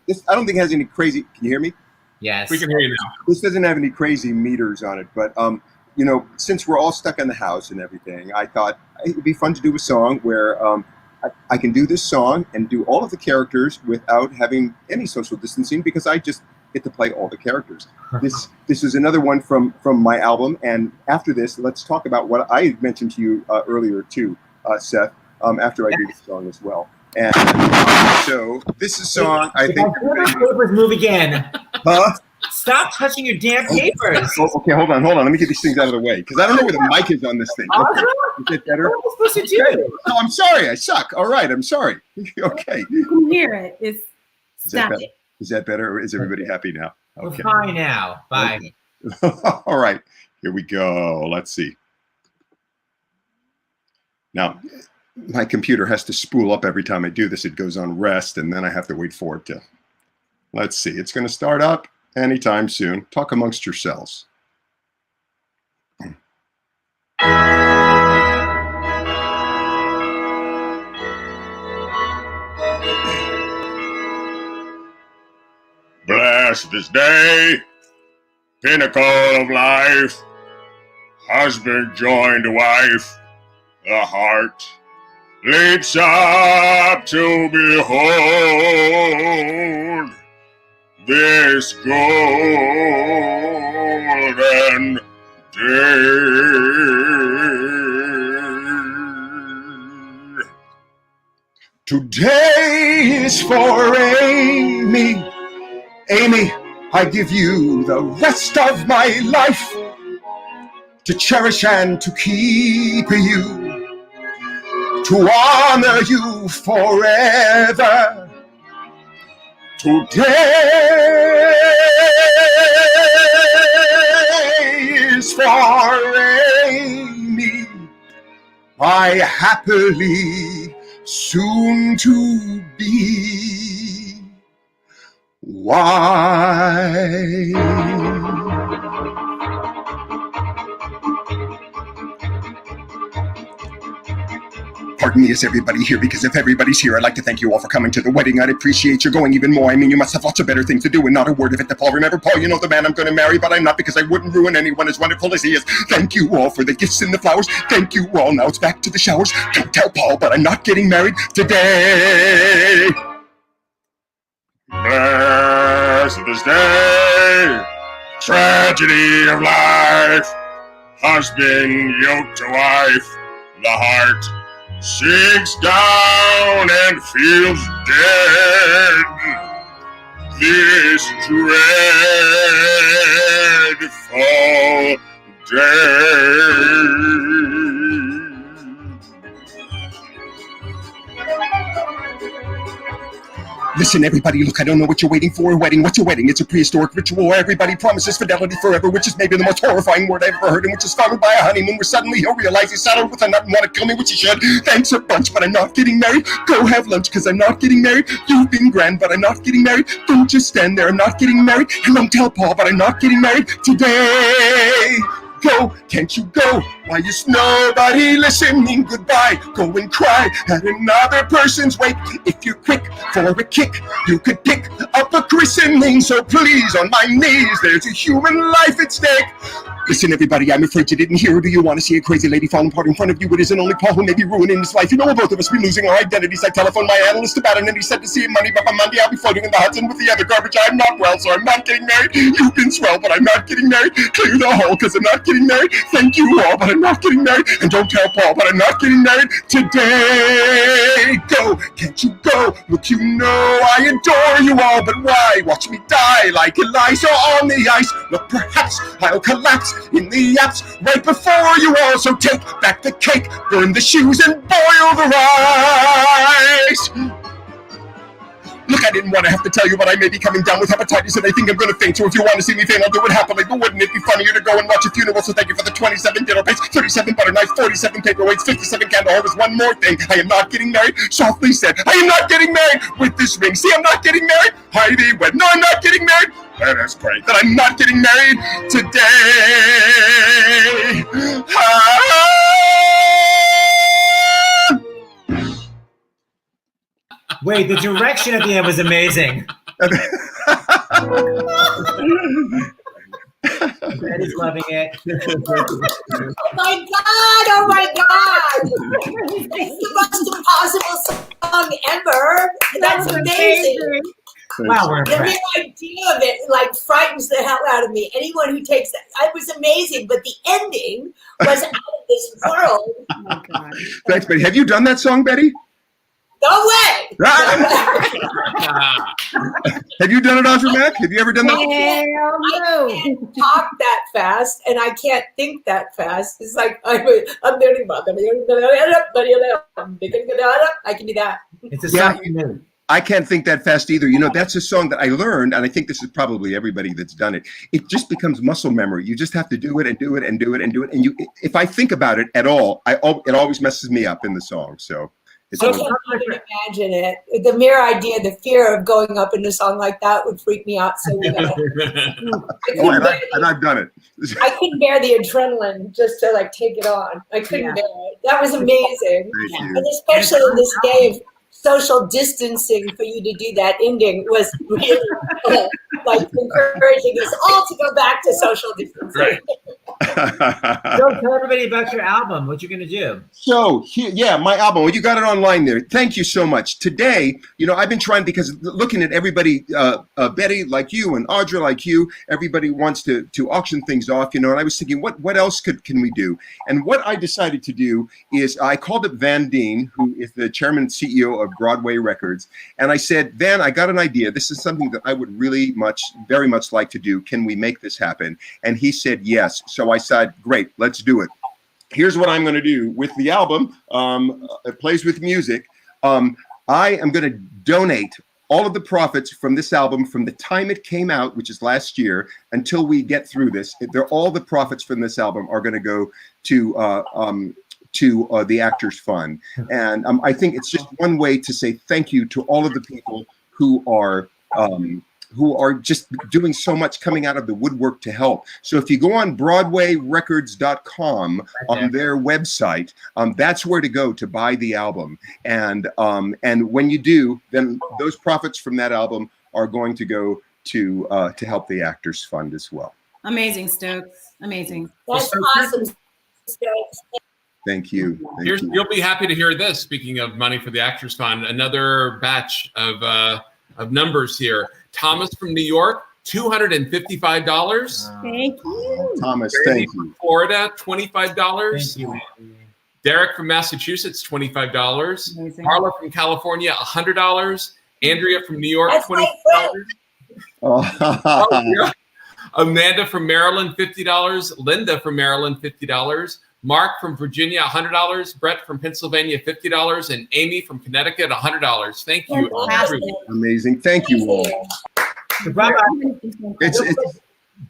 Speaker 6: this. I don't think it has any crazy. Can you hear me?
Speaker 1: Yes,
Speaker 2: we can hear you now.
Speaker 6: This doesn't have any crazy meters on it, but since we're all stuck in the house and everything, I thought it would be fun to do a song where I can do this song and do all of the characters without having any social distancing, because I just get to play all the characters. This is another one from my album, and after this, let's talk about what I mentioned to you earlier too, Seth. After I do the song as well, and so this is a song I think.
Speaker 1: Papers move again.
Speaker 6: Huh?
Speaker 1: Stop touching your damn papers.
Speaker 6: Okay, hold on. Let me get these things out of the way, because I don't know where the mic is on this thing. Okay. Is it better?
Speaker 1: What am I supposed to do?
Speaker 6: Oh, I'm sorry. I suck. All right, I'm sorry. Okay.
Speaker 5: You can hear it. It's static.
Speaker 6: Is that better? Or is everybody happy now?
Speaker 1: Okay. We're fine now. Bye.
Speaker 6: Okay. All right. Here we go. Let's see. Now, my computer has to spool up every time I do this. It goes on rest, and then I have to wait for it to. Let's see. It's going to start up. anytime soon. Talk amongst yourselves.
Speaker 7: Bless this day, pinnacle of life. Husband joined wife, the heart leads up to behold this golden day.
Speaker 6: Today is for Amy. Amy, I give you the rest of my life to cherish and to keep you, to honor you forever. Today is for Amy, my happily soon to be wife.
Speaker 7: Pardon me, is everybody here? Because if everybody's here, I'd like to thank you all for coming to the wedding. I'd appreciate you going even more. I mean, you must have lots of better things to do, and not a word of it to Paul. Remember, Paul, you know the man I'm going to marry, but I'm not, because I wouldn't ruin anyone as wonderful as he is. Thank you all for the gifts and the flowers. Thank you all. Now it's back to the showers. Don't tell Paul, but I'm not getting married today. Bless this day, tragedy of life. Husband yoked to wife, the heart sinks down and feels dead. This dreadful day. Listen, everybody, look, I don't know what you're waiting for. A wedding, what's a wedding? It's a prehistoric ritual where everybody promises fidelity forever, which is maybe the most horrifying word I've ever heard, and which is followed by a honeymoon where suddenly he'll realize he's saddled with a nut and want to kill me, which he should. Thanks a bunch, but I'm not getting married. Go have lunch, because I'm not getting married. You've been grand, but I'm not getting married. Don't just stand there, I'm not getting married. And don't tell Paul, but I'm not getting married today. Go, can't you go? Why is nobody listening? Goodbye, go and cry at another person's wake. If you're quick for a kick, you could pick up a christening. So please, on my knees, there's a human life at stake. Listen, everybody, I'm afraid you didn't hear. Do you want to see a crazy lady falling apart in front of you? It isn't only Paul who may be ruining his life. You know, both of us be losing our identities. I telephoned my analyst about it, and he said to see him Monday, but by Monday I'll be floating in the Hudson with the other garbage. I'm not well, so I'm not getting married. You've been swell, but I'm not getting married. Clear the hole, because I'm not getting married. Thank you all, but I'm not getting married. And don't tell Paul, but I'm not getting married today. Go, can't you go? Look, you know I adore you all, but why? Watch me die like Eliza on the ice. Look, perhaps I'll collapse in the apps right before you all. So take back the cake, burn the shoes, and boil the rice. Look, I didn't want to have to tell you, but I may be coming down with hepatitis, and I think I'm going to faint. So if you want to see me faint, I'll do it happily. But wouldn't it be funnier to go and watch a funeral? So thank you for the 27 dinner plates, 37 butter knives, 47 paperweights, 57 candle holders. One more thing, I am not getting married. Softly said, I am not getting married with this ring. See, I'm not getting married. Heidi went, no, I'm not getting married. Let us pray that I'm not getting married today.
Speaker 1: Wait, the direction at the end was amazing. Betty's loving it.
Speaker 4: Oh my God. It's the most impossible song ever. That's amazing.
Speaker 1: Wow, we're
Speaker 4: The
Speaker 1: impressed.
Speaker 4: mere idea of it like frightens the hell out of me. Anyone who takes that, it was amazing, but the ending was out of this world.
Speaker 5: Oh my God.
Speaker 6: Thanks, Betty. Have you done that song, Betty?
Speaker 4: No way.
Speaker 6: Have you done it, Audra Mac? Have you ever done that?
Speaker 4: I can't talk that fast, and I can't think that fast. It's like I can do that.
Speaker 1: It's a
Speaker 6: Yeah.
Speaker 1: song you knew.
Speaker 6: I can't think that fast either. You know, that's a song that I learned, and I think this is probably everybody that's done it. It just becomes muscle memory. You just have to do it and do it and do it and do it. And you, if I think about it at all, it always messes me up in the song. So It's
Speaker 4: I
Speaker 6: wonderful.
Speaker 4: can't even imagine it. The mere idea, the fear of going up in a song like that would freak me out so bad.
Speaker 6: Oh, and I've done it.
Speaker 4: I couldn't bear the adrenaline just to like take it on. I couldn't bear it. That was amazing.
Speaker 6: Thank you.
Speaker 4: And especially in this day of social distancing, for you to do that ending was really like encouraging us all to go back to social distancing.
Speaker 2: Right.
Speaker 1: So tell everybody about your album. What you're gonna do?
Speaker 6: So here, my album. Well, you got it online there. Thank you so much. Today, I've been trying, because looking at everybody, Betty like you and Audra like you, everybody wants to auction things off, and I was thinking, what else can we do? And what I decided to do is I called up Van Deen, who is the chairman and CEO of Broadway Records, and I said, Van, I got an idea. This is something that I would very much like to do. Can we make this happen? And he said yes. So I said, great, let's do it. Here's what I'm going to do with the album. It plays with music. I am going to donate all of the profits from this album from the time it came out, which is last year, until we get through this. All the profits from this album are going to go to the Actors Fund. And I think it's just one way to say thank you to all of the people who are just doing so much, coming out of the woodwork to help. So if you go on BroadwayRecords.com on their website, that's where to go to buy the album. And when you do, then those profits from that album are going to go to help the Actors Fund as well.
Speaker 5: Amazing, Stokes. Amazing.
Speaker 4: That's awesome, Stokes.
Speaker 6: Thank you.
Speaker 2: You'll be happy to hear this. Speaking of money for the Actors Fund, another batch of numbers here. Thomas from New York, $255.
Speaker 5: Thank you.
Speaker 6: Thomas,
Speaker 2: Randy
Speaker 6: thank you.
Speaker 2: from Florida, $25.
Speaker 1: Thank you.
Speaker 2: Derek from Massachusetts, $25.
Speaker 5: Amazing.
Speaker 2: Marla from California, $100. Andrea from New York,
Speaker 4: That's my
Speaker 2: $25. Amanda from Maryland, $50. Linda from Maryland, $50. Mark from Virginia, $100. Brett from Pennsylvania, $50. And Amy from Connecticut, $100. Thank you.
Speaker 4: Fantastic.
Speaker 6: Amazing. Thank you all. It's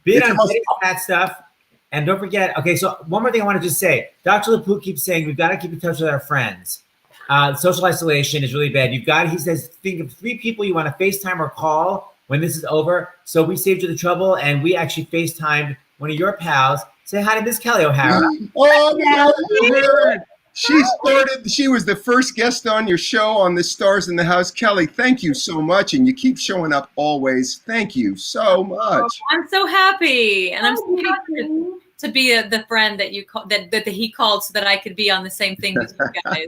Speaker 1: Bid
Speaker 6: It's
Speaker 1: on
Speaker 6: almost-
Speaker 1: that stuff. And don't forget, okay, so one more thing I want to just say. Dr. LaPook keeps saying we've got to keep in touch with our friends. Social isolation is really bad. He says, think of 3 people you want to FaceTime or call when this is over. So we saved you the trouble, and we actually FaceTimed one of your pals. Say hi to Miss Kelly O'Hara.
Speaker 6: Oh, she was the first guest on your show on the Stars in the House. Kelly, thank you so much. And you keep showing up always. Thank you so much.
Speaker 8: I'm so happy. And I'm so happy to be the friend that you call, that he called so that I could be on the same thing with you guys.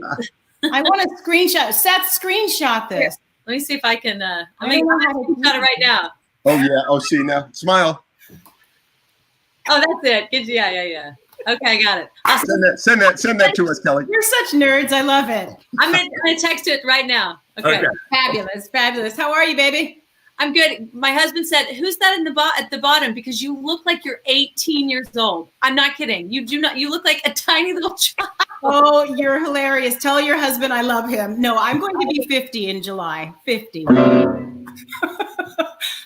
Speaker 5: I want to screenshot. Seth, screenshot this.
Speaker 8: Let me see if I can. I'm going to screenshot it right now.
Speaker 6: Oh, yeah. Oh, see now. Smile.
Speaker 8: Oh, that's it. Good. Yeah. Okay, I got it.
Speaker 6: Send that to us, Kelly.
Speaker 5: You're such nerds. I love it.
Speaker 8: I'm going to text it right now. Okay.
Speaker 5: Fabulous. How are you, baby?
Speaker 8: I'm good. My husband said, "Who's that at the bottom? Because you look like you're 18 years old." I'm not kidding. You do not. You look like a tiny little child.
Speaker 5: Oh, you're hilarious. Tell your husband I love him. No, I'm going to be 50 in July. 50.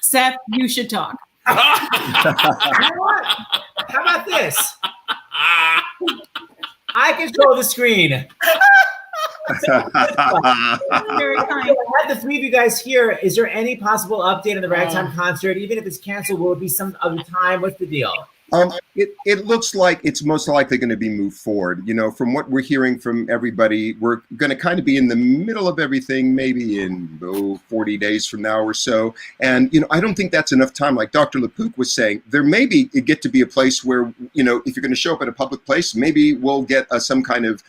Speaker 5: Seth, you should talk.
Speaker 1: How about this? I control the screen.
Speaker 5: Very kind.
Speaker 1: I have the 3 of you guys here. Is there any possible update on the Ragtime concert? Even if it's canceled, will it be some other time? What's the deal?
Speaker 6: It looks like it's most likely going to be moved forward. From what we're hearing from everybody, we're going to kind of be in the middle of everything, maybe in 40 days from now or so. And, I don't think that's enough time. Like Dr. LaPook was saying, there may get to be a place where, if you're going to show up at a public place, maybe we'll get some kind of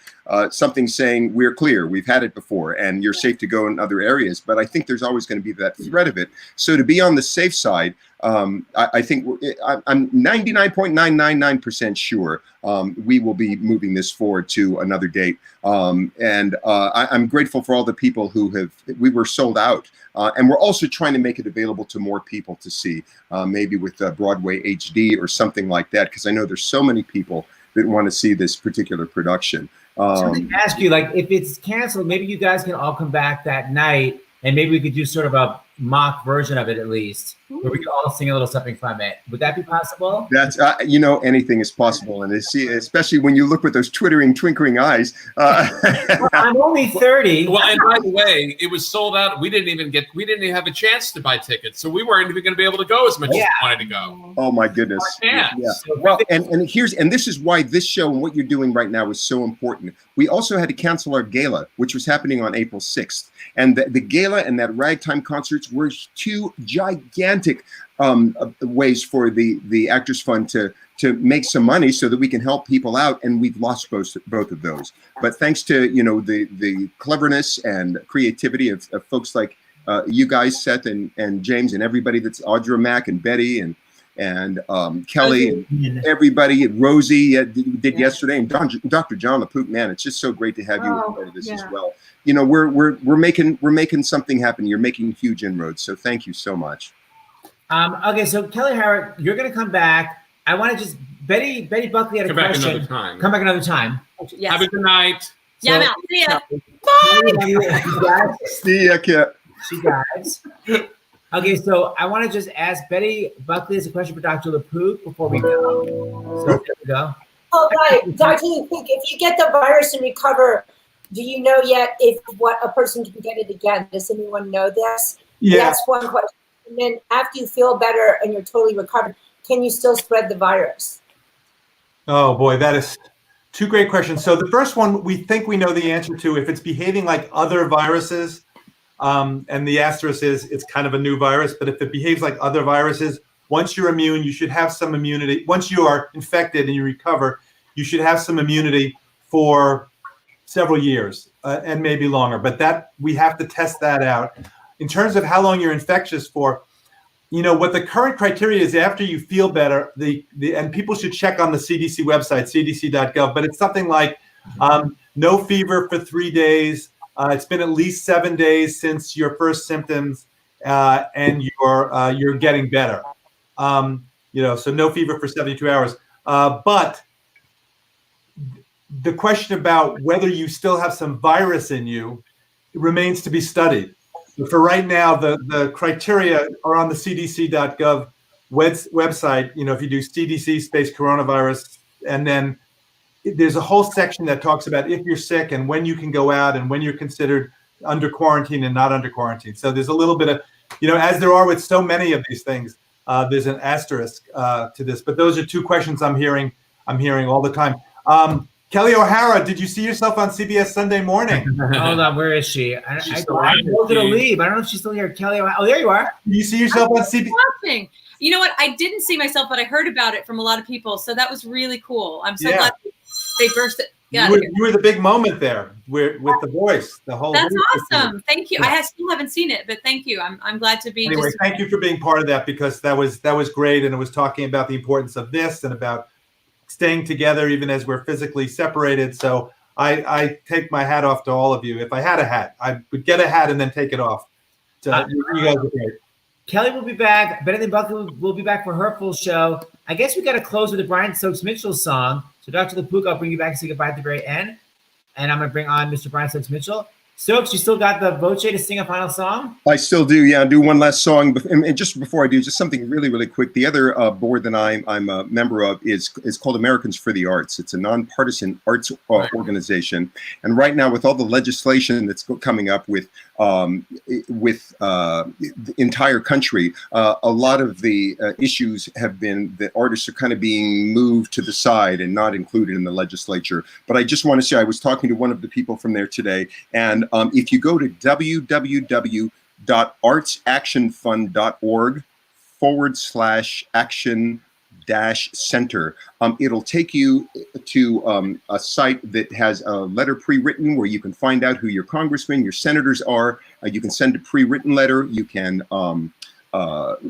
Speaker 6: something saying we're clear, we've had it before, and you're safe to go in other areas. But I think there's always going to be that threat of it. So to be on the safe side, I think I'm 99.999% sure we will be moving this forward to another date. And I'm grateful for all the people we were sold out. And we're also trying to make it available to more people to see, maybe with Broadway HD or something like that, because I know there's so many people that want to see this particular production.
Speaker 1: So let me ask you, if it's canceled, maybe you guys can all come back that night, and maybe we could do sort of a mock version of it at least, where we could all sing a little something from it. Would that be possible?
Speaker 6: That's anything is possible, and especially when you look with those twinkling eyes.
Speaker 1: Well, I'm only 30.
Speaker 2: Well, and by the way, it was sold out. We didn't even have a chance to buy tickets, so we weren't even going to be able to go as much as we wanted to go.
Speaker 6: Oh my goodness!
Speaker 2: Yeah.
Speaker 6: Well, and this is why this show and what you're doing right now is so important. We also had to cancel our gala, which was happening on April 6th, and the gala and that ragtime concerts were two gigantic ways for the Actors Fund to make some money so that we can help people out, and we've lost both of those. But thanks to the cleverness and creativity of folks like you guys, Seth and James, and everybody, that's Audra Mac and Betty and Kelly and everybody, and Rosie did yesterday, and Dr. John LaPook. Man, it's just so great to have you as part of this as well. We're making something happen. You're making huge inroads, so thank you so much.
Speaker 1: Okay, so Kelly Howard, you're going to come back. I want to just Betty Buckley had a question. Come back another time.
Speaker 8: Yes.
Speaker 2: Have a good night.
Speaker 8: Yeah, I'm out. See ya.
Speaker 1: Bye.
Speaker 6: See ya, Kit.
Speaker 1: She dies. Okay, so I want to just ask Betty Buckley as a question for Dr. LaPook before we go. So there we go.
Speaker 4: Oh, right. Dr. LaPook, if you get the virus and recover, do you know yet if a person can get it again? Does anyone know this?
Speaker 3: Yeah.
Speaker 4: That's one question. And then after you feel better and you're totally recovered, can you still spread the virus?
Speaker 3: Oh boy, that is two great questions. So the first one, we think we know the answer to. If it's behaving like other viruses, and the asterisk is it's kind of a new virus, but if it behaves like other viruses, once you're immune, you should have some immunity. Once you are infected and you recover, you should have some immunity for several years and maybe longer. But that we have to test that out. In terms of how long you're infectious for, what the current criteria is after you feel better, and people should check on the CDC website, cdc.gov, but it's something like no fever for 3 days. It's been at least 7 days since your first symptoms, and you're getting better. So no fever for 72 hours. But the question about whether you still have some virus in you remains to be studied. For right now, the criteria are on the cdc.gov website. If you do CDC space coronavirus, and then there's a whole section that talks about if you're sick and when you can go out and when you're considered under quarantine and not under quarantine. So there's a little bit of, as there are with so many of these things, there's an asterisk to this. But those are two questions I'm hearing all the time. Kelly O'Hara, did you see yourself on CBS Sunday Morning?
Speaker 1: Hold on, where is she? I told her to leave. I don't know if she's still here. Kelly O'Hara. Oh, there you are.
Speaker 3: Did you see yourself on CBS?
Speaker 8: Watching. You know what? I didn't see myself, but I heard about it from a lot of people. So that was really cool. I'm so glad they burst it. Yeah,
Speaker 3: you were the big moment there with the voice. The whole.
Speaker 8: That's awesome. Thank you. I still haven't seen it, but thank you. I'm glad to be.
Speaker 3: Anyway, thank you for being part of that, because that was great, and it was talking about the importance of this and about staying together even as we're physically separated. So I take my hat off to all of you. If I had a hat, I would get a hat and then take it off. So you guys are great.
Speaker 1: Kelly will be back. Betty Buckley will be back for her full show. I guess we got to close with the Brian Stokes Mitchell song. So Dr. LaPook, I'll bring you back and say goodbye at the very end. And I'm going to bring on Mr. Brian Stokes Mitchell. Stokes, you still got the voce to sing a final song?
Speaker 6: I still do, yeah. I'll do one last song. And just before I do, just something really, really quick. The other board that I'm a member of is called Americans for the Arts. It's a nonpartisan arts organization. And right now, with all the legislation that's coming up with the entire country, a lot of the issues have been that artists are kind of being moved to the side and not included in the legislature. But I just want to say, I was talking to one of the people from there today, and if you go to www.artsactionfund.org/action-center, it'll take you to a site that has a letter pre-written where you can find out who your congressmen, your senators are. You can send a pre-written letter. You can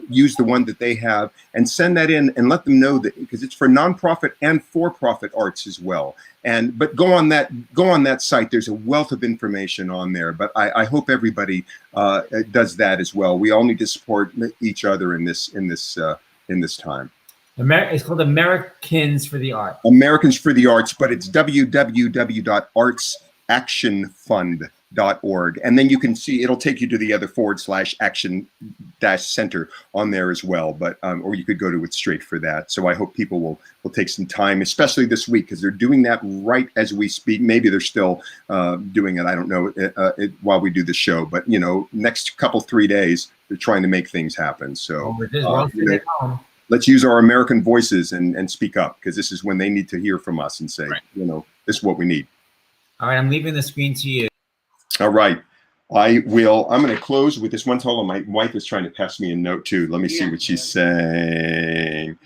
Speaker 6: use the one that they have and send that in and let them know that, because it's for nonprofit and for-profit arts as well. But go on that site. There's a wealth of information on there. But I hope everybody does that as well. We all need to support each other in this time.
Speaker 1: It's called Americans for the Arts.
Speaker 6: Americans for the Arts, but it's www.artsactionfund.org. .org, and then you can see it'll take you to the other /action-center on there as well. But or you could go to it straight for that. So I hope people will take some time, especially this week, because they're doing that right as we speak. Maybe they're still doing it. I don't know while we do the show, but next 3 days they're trying to make things happen. So let's use our American voices and speak up, because this is when they need to hear from us and say, this is what we need.
Speaker 1: All right, I'm leaving the screen to you.
Speaker 6: All right. I'm going to close with this one. Hold on. My wife is trying to pass me a note too. Let me see what she's saying.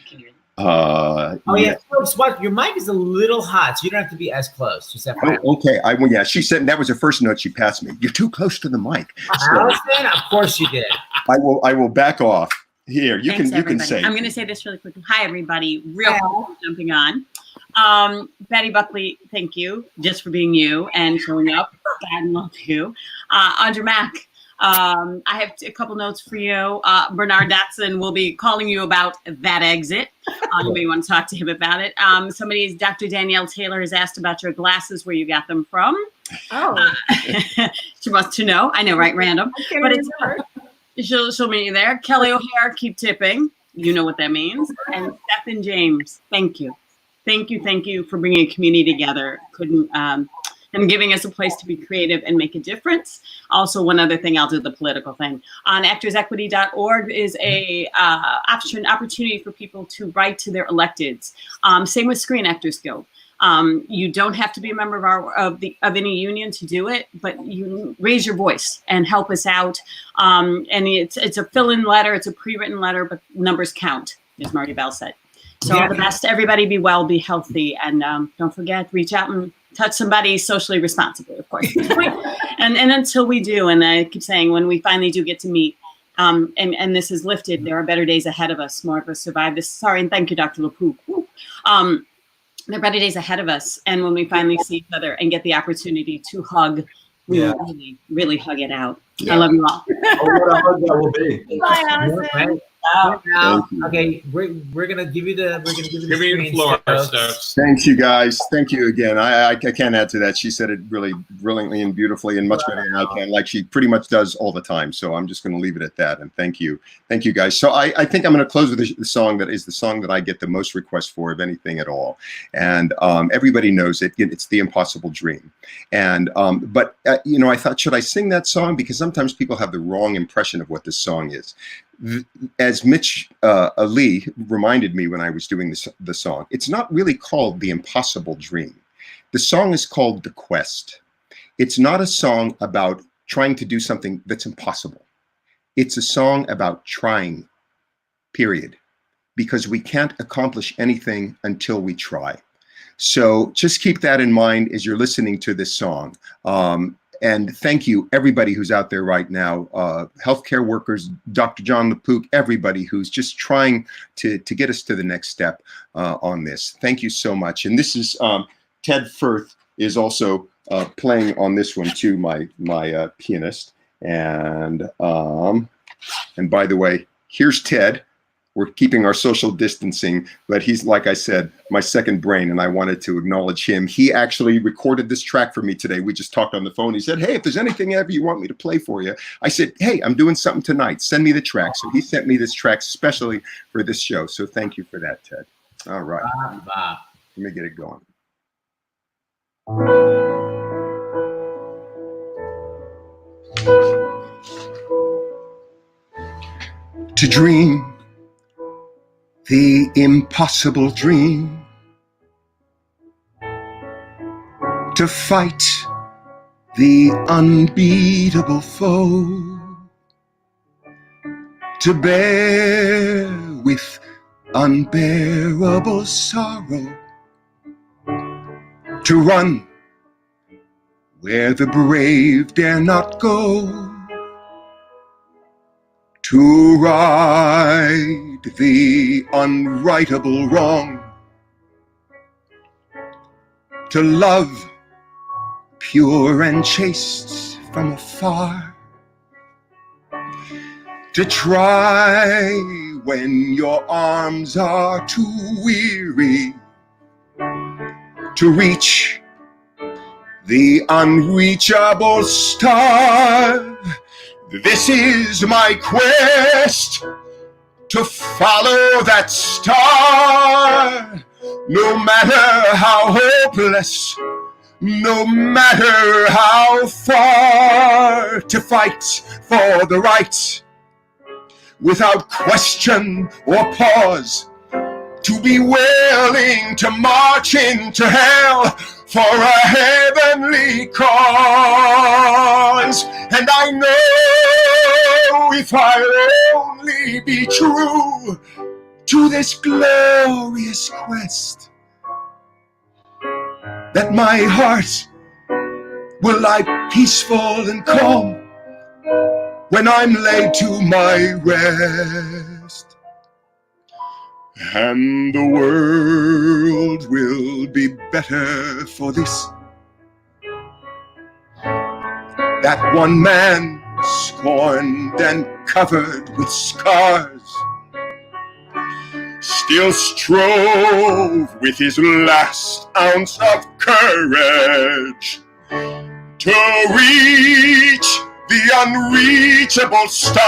Speaker 1: Stokes, your mic is a little hot, so you don't have to be as close. Just
Speaker 6: okay. She said that was the first note she passed me. You're too close to the mic.
Speaker 1: Allison, of course you did.
Speaker 6: I will back off. Here, you
Speaker 9: Thanks,
Speaker 6: can say.
Speaker 9: I'm going to say this really quickly. Hi, everybody. Real quick, jumping on. Betty Buckley, thank you just for being you and showing up. I love you. Audra Mac, I have a couple notes for you. Bernard Datson will be calling you about that exit. You may want to talk to him about it. Dr. Danielle Taylor has asked about your glasses, where you got them from.
Speaker 5: Oh.
Speaker 9: She wants to know. I know, right? Random. But it's she'll meet you there. Kelly O'Hare, keep tipping. You know what that means. And Stephen James, thank you. Thank you for bringing a community together. And giving us a place to be creative and make a difference. Also, one other thing, I'll do the political thing. On actorsequity.org is a opportunity for people to write to their electeds. Same with Screen Actors Guild. You don't have to be a member of any union to do it, but you raise your voice and help us out. And it's a fill-in letter, it's a pre-written letter, but numbers count, as Marty Bell said. So all the best. Everybody be well, be healthy, and don't forget, reach out and touch somebody socially responsibly, of course. and until we do, and I keep saying, when we finally do get to meet, and this is lifted, there are better days ahead of us. More of us survive this. Sorry, and thank you, Dr. LaPook. There are better days ahead of us, and when we finally see each other and get the opportunity to hug, we will really, really hug it out. Yeah. I love you all.
Speaker 3: What a hug that will be.
Speaker 9: Bye, Allison.
Speaker 1: Okay, we're gonna give you the
Speaker 2: floor, Stokes.
Speaker 6: Thanks, you guys. Thank you again. I can't add to that. She said it really brilliantly and beautifully and much better than I can, like she pretty much does all the time. So I'm just going to leave it at that. And thank you, guys. So I think I'm going to close with the song that is the song that I get the most requests for, of anything at all. And everybody knows it. It's The Impossible Dream. And but I thought, should I sing that song? Because sometimes people have the wrong impression of what this song is. As Mitch Ali reminded me when I was doing the song, it's not really called The Impossible Dream. The song is called The Quest. It's not a song about trying to do something that's impossible. It's a song about trying, period. Because we can't accomplish anything until we try. So just keep that in mind as you're listening to this song. And thank you, everybody who's out there right now, healthcare workers, Dr. John LaPook, everybody who's just trying to get us to the next step on this. Thank you so much. And this is Ted Firth is also playing on this one too, my pianist. And by the way, here's Ted. We're keeping our social distancing, but he's, like I said, my second brain, and I wanted to acknowledge him. He actually recorded this track for me today. We just talked on the phone. He said, hey, if there's anything ever you want me to play for you. I said, hey, I'm doing something tonight. Send me the track. So he sent me this track specially for this show. So thank you for that, Ted. All right. Let me get it going. To dream the impossible dream, to fight the unbeatable foe, to bear with unbearable sorrow, to run where the brave dare not go, to right the unrightable wrong, to love pure and chaste from afar, to try when your arms are too weary, to reach
Speaker 7: the unreachable star. This is my quest, to follow that star, no matter how hopeless, no matter how far, to fight for the right, without question or pause, to be willing to march into hell for a heavenly cause. And I know if I'll only be true to this glorious quest, that my heart will lie peaceful and calm when I'm laid to my rest. And the world will be better for this. That one man, scorned and covered with scars, still strove with his last ounce of courage to reach the unreachable stars.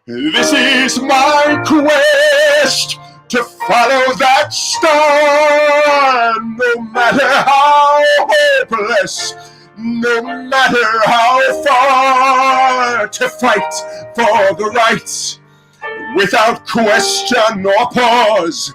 Speaker 7: This is my quest, to follow that star, no matter how hopeless, no matter how far, to fight for the right, without question or pause,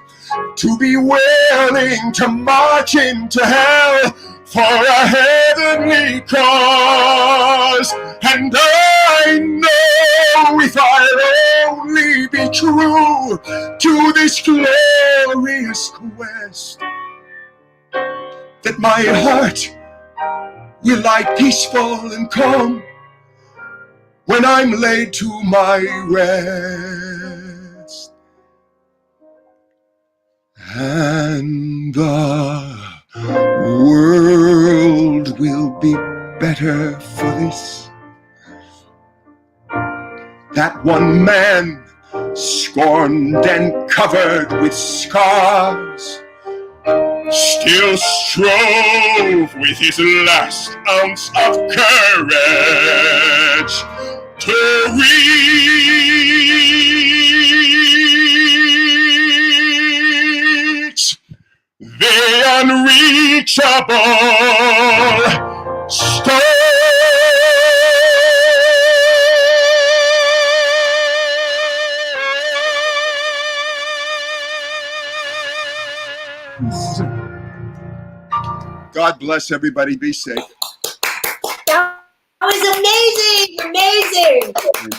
Speaker 7: to be willing to march into hell for a heavenly cause. And I know if I'll only be true to this glorious quest, that my heart will lie peaceful and calm when I'm laid to my rest. And the world will be better for this. That one man, scorned and covered with scars, still strove with his last ounce of courage to reach the unreachable star. God bless everybody. Be safe.
Speaker 4: That was amazing.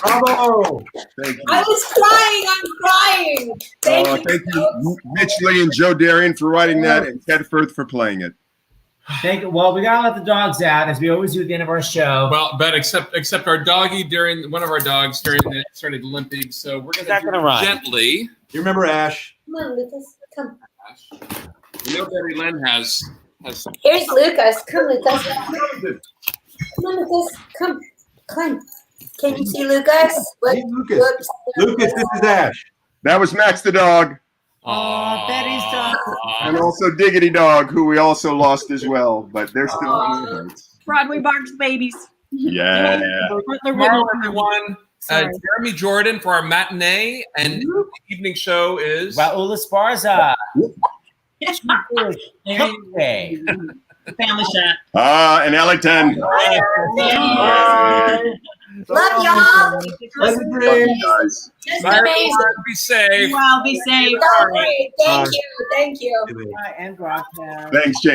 Speaker 3: Bravo.
Speaker 7: Thank you.
Speaker 4: I was crying. I'm crying. Thank you.
Speaker 7: Thank you, Mitch Lee and Joe Darian, for writing that, and Ted Firth for playing it.
Speaker 1: Thank you. Well, we gotta let the dogs out, as we always do at the end of our show.
Speaker 2: Well, but except our doggy one of our dogs started limping, so we're
Speaker 1: Not gonna run.
Speaker 2: gently.
Speaker 3: You remember Ash?
Speaker 4: Come on, Lucas. Come.
Speaker 2: We know Betty Lynn has.
Speaker 4: Here's Lucas. Come, Lucas. Come on, Lucas. Come. Climb. Can you see Lucas?
Speaker 3: Hey, Lucas.
Speaker 4: Whoops.
Speaker 3: Lucas, this is Ash.
Speaker 7: That was Max the dog,
Speaker 5: Betty's dog.
Speaker 7: and also Diggity Dog, who we also lost as well, but they're still on the hearts.
Speaker 9: Broadway Barks babies.
Speaker 7: Yeah.
Speaker 2: Tomorrow, everyone.
Speaker 5: Sorry.
Speaker 2: Jeremy Jordan for our matinee, and the evening show is
Speaker 1: Raul Esparza.
Speaker 9: Family chat.
Speaker 7: And Ellington.
Speaker 4: Love y'all.
Speaker 3: Love you, James.
Speaker 7: Guys.
Speaker 4: Just
Speaker 2: Bye,
Speaker 4: amazing.
Speaker 2: everyone. Be safe.
Speaker 9: Well, be safe.
Speaker 4: So great. Thank you.
Speaker 3: Bye.
Speaker 1: And broadcast.
Speaker 7: Thanks, James.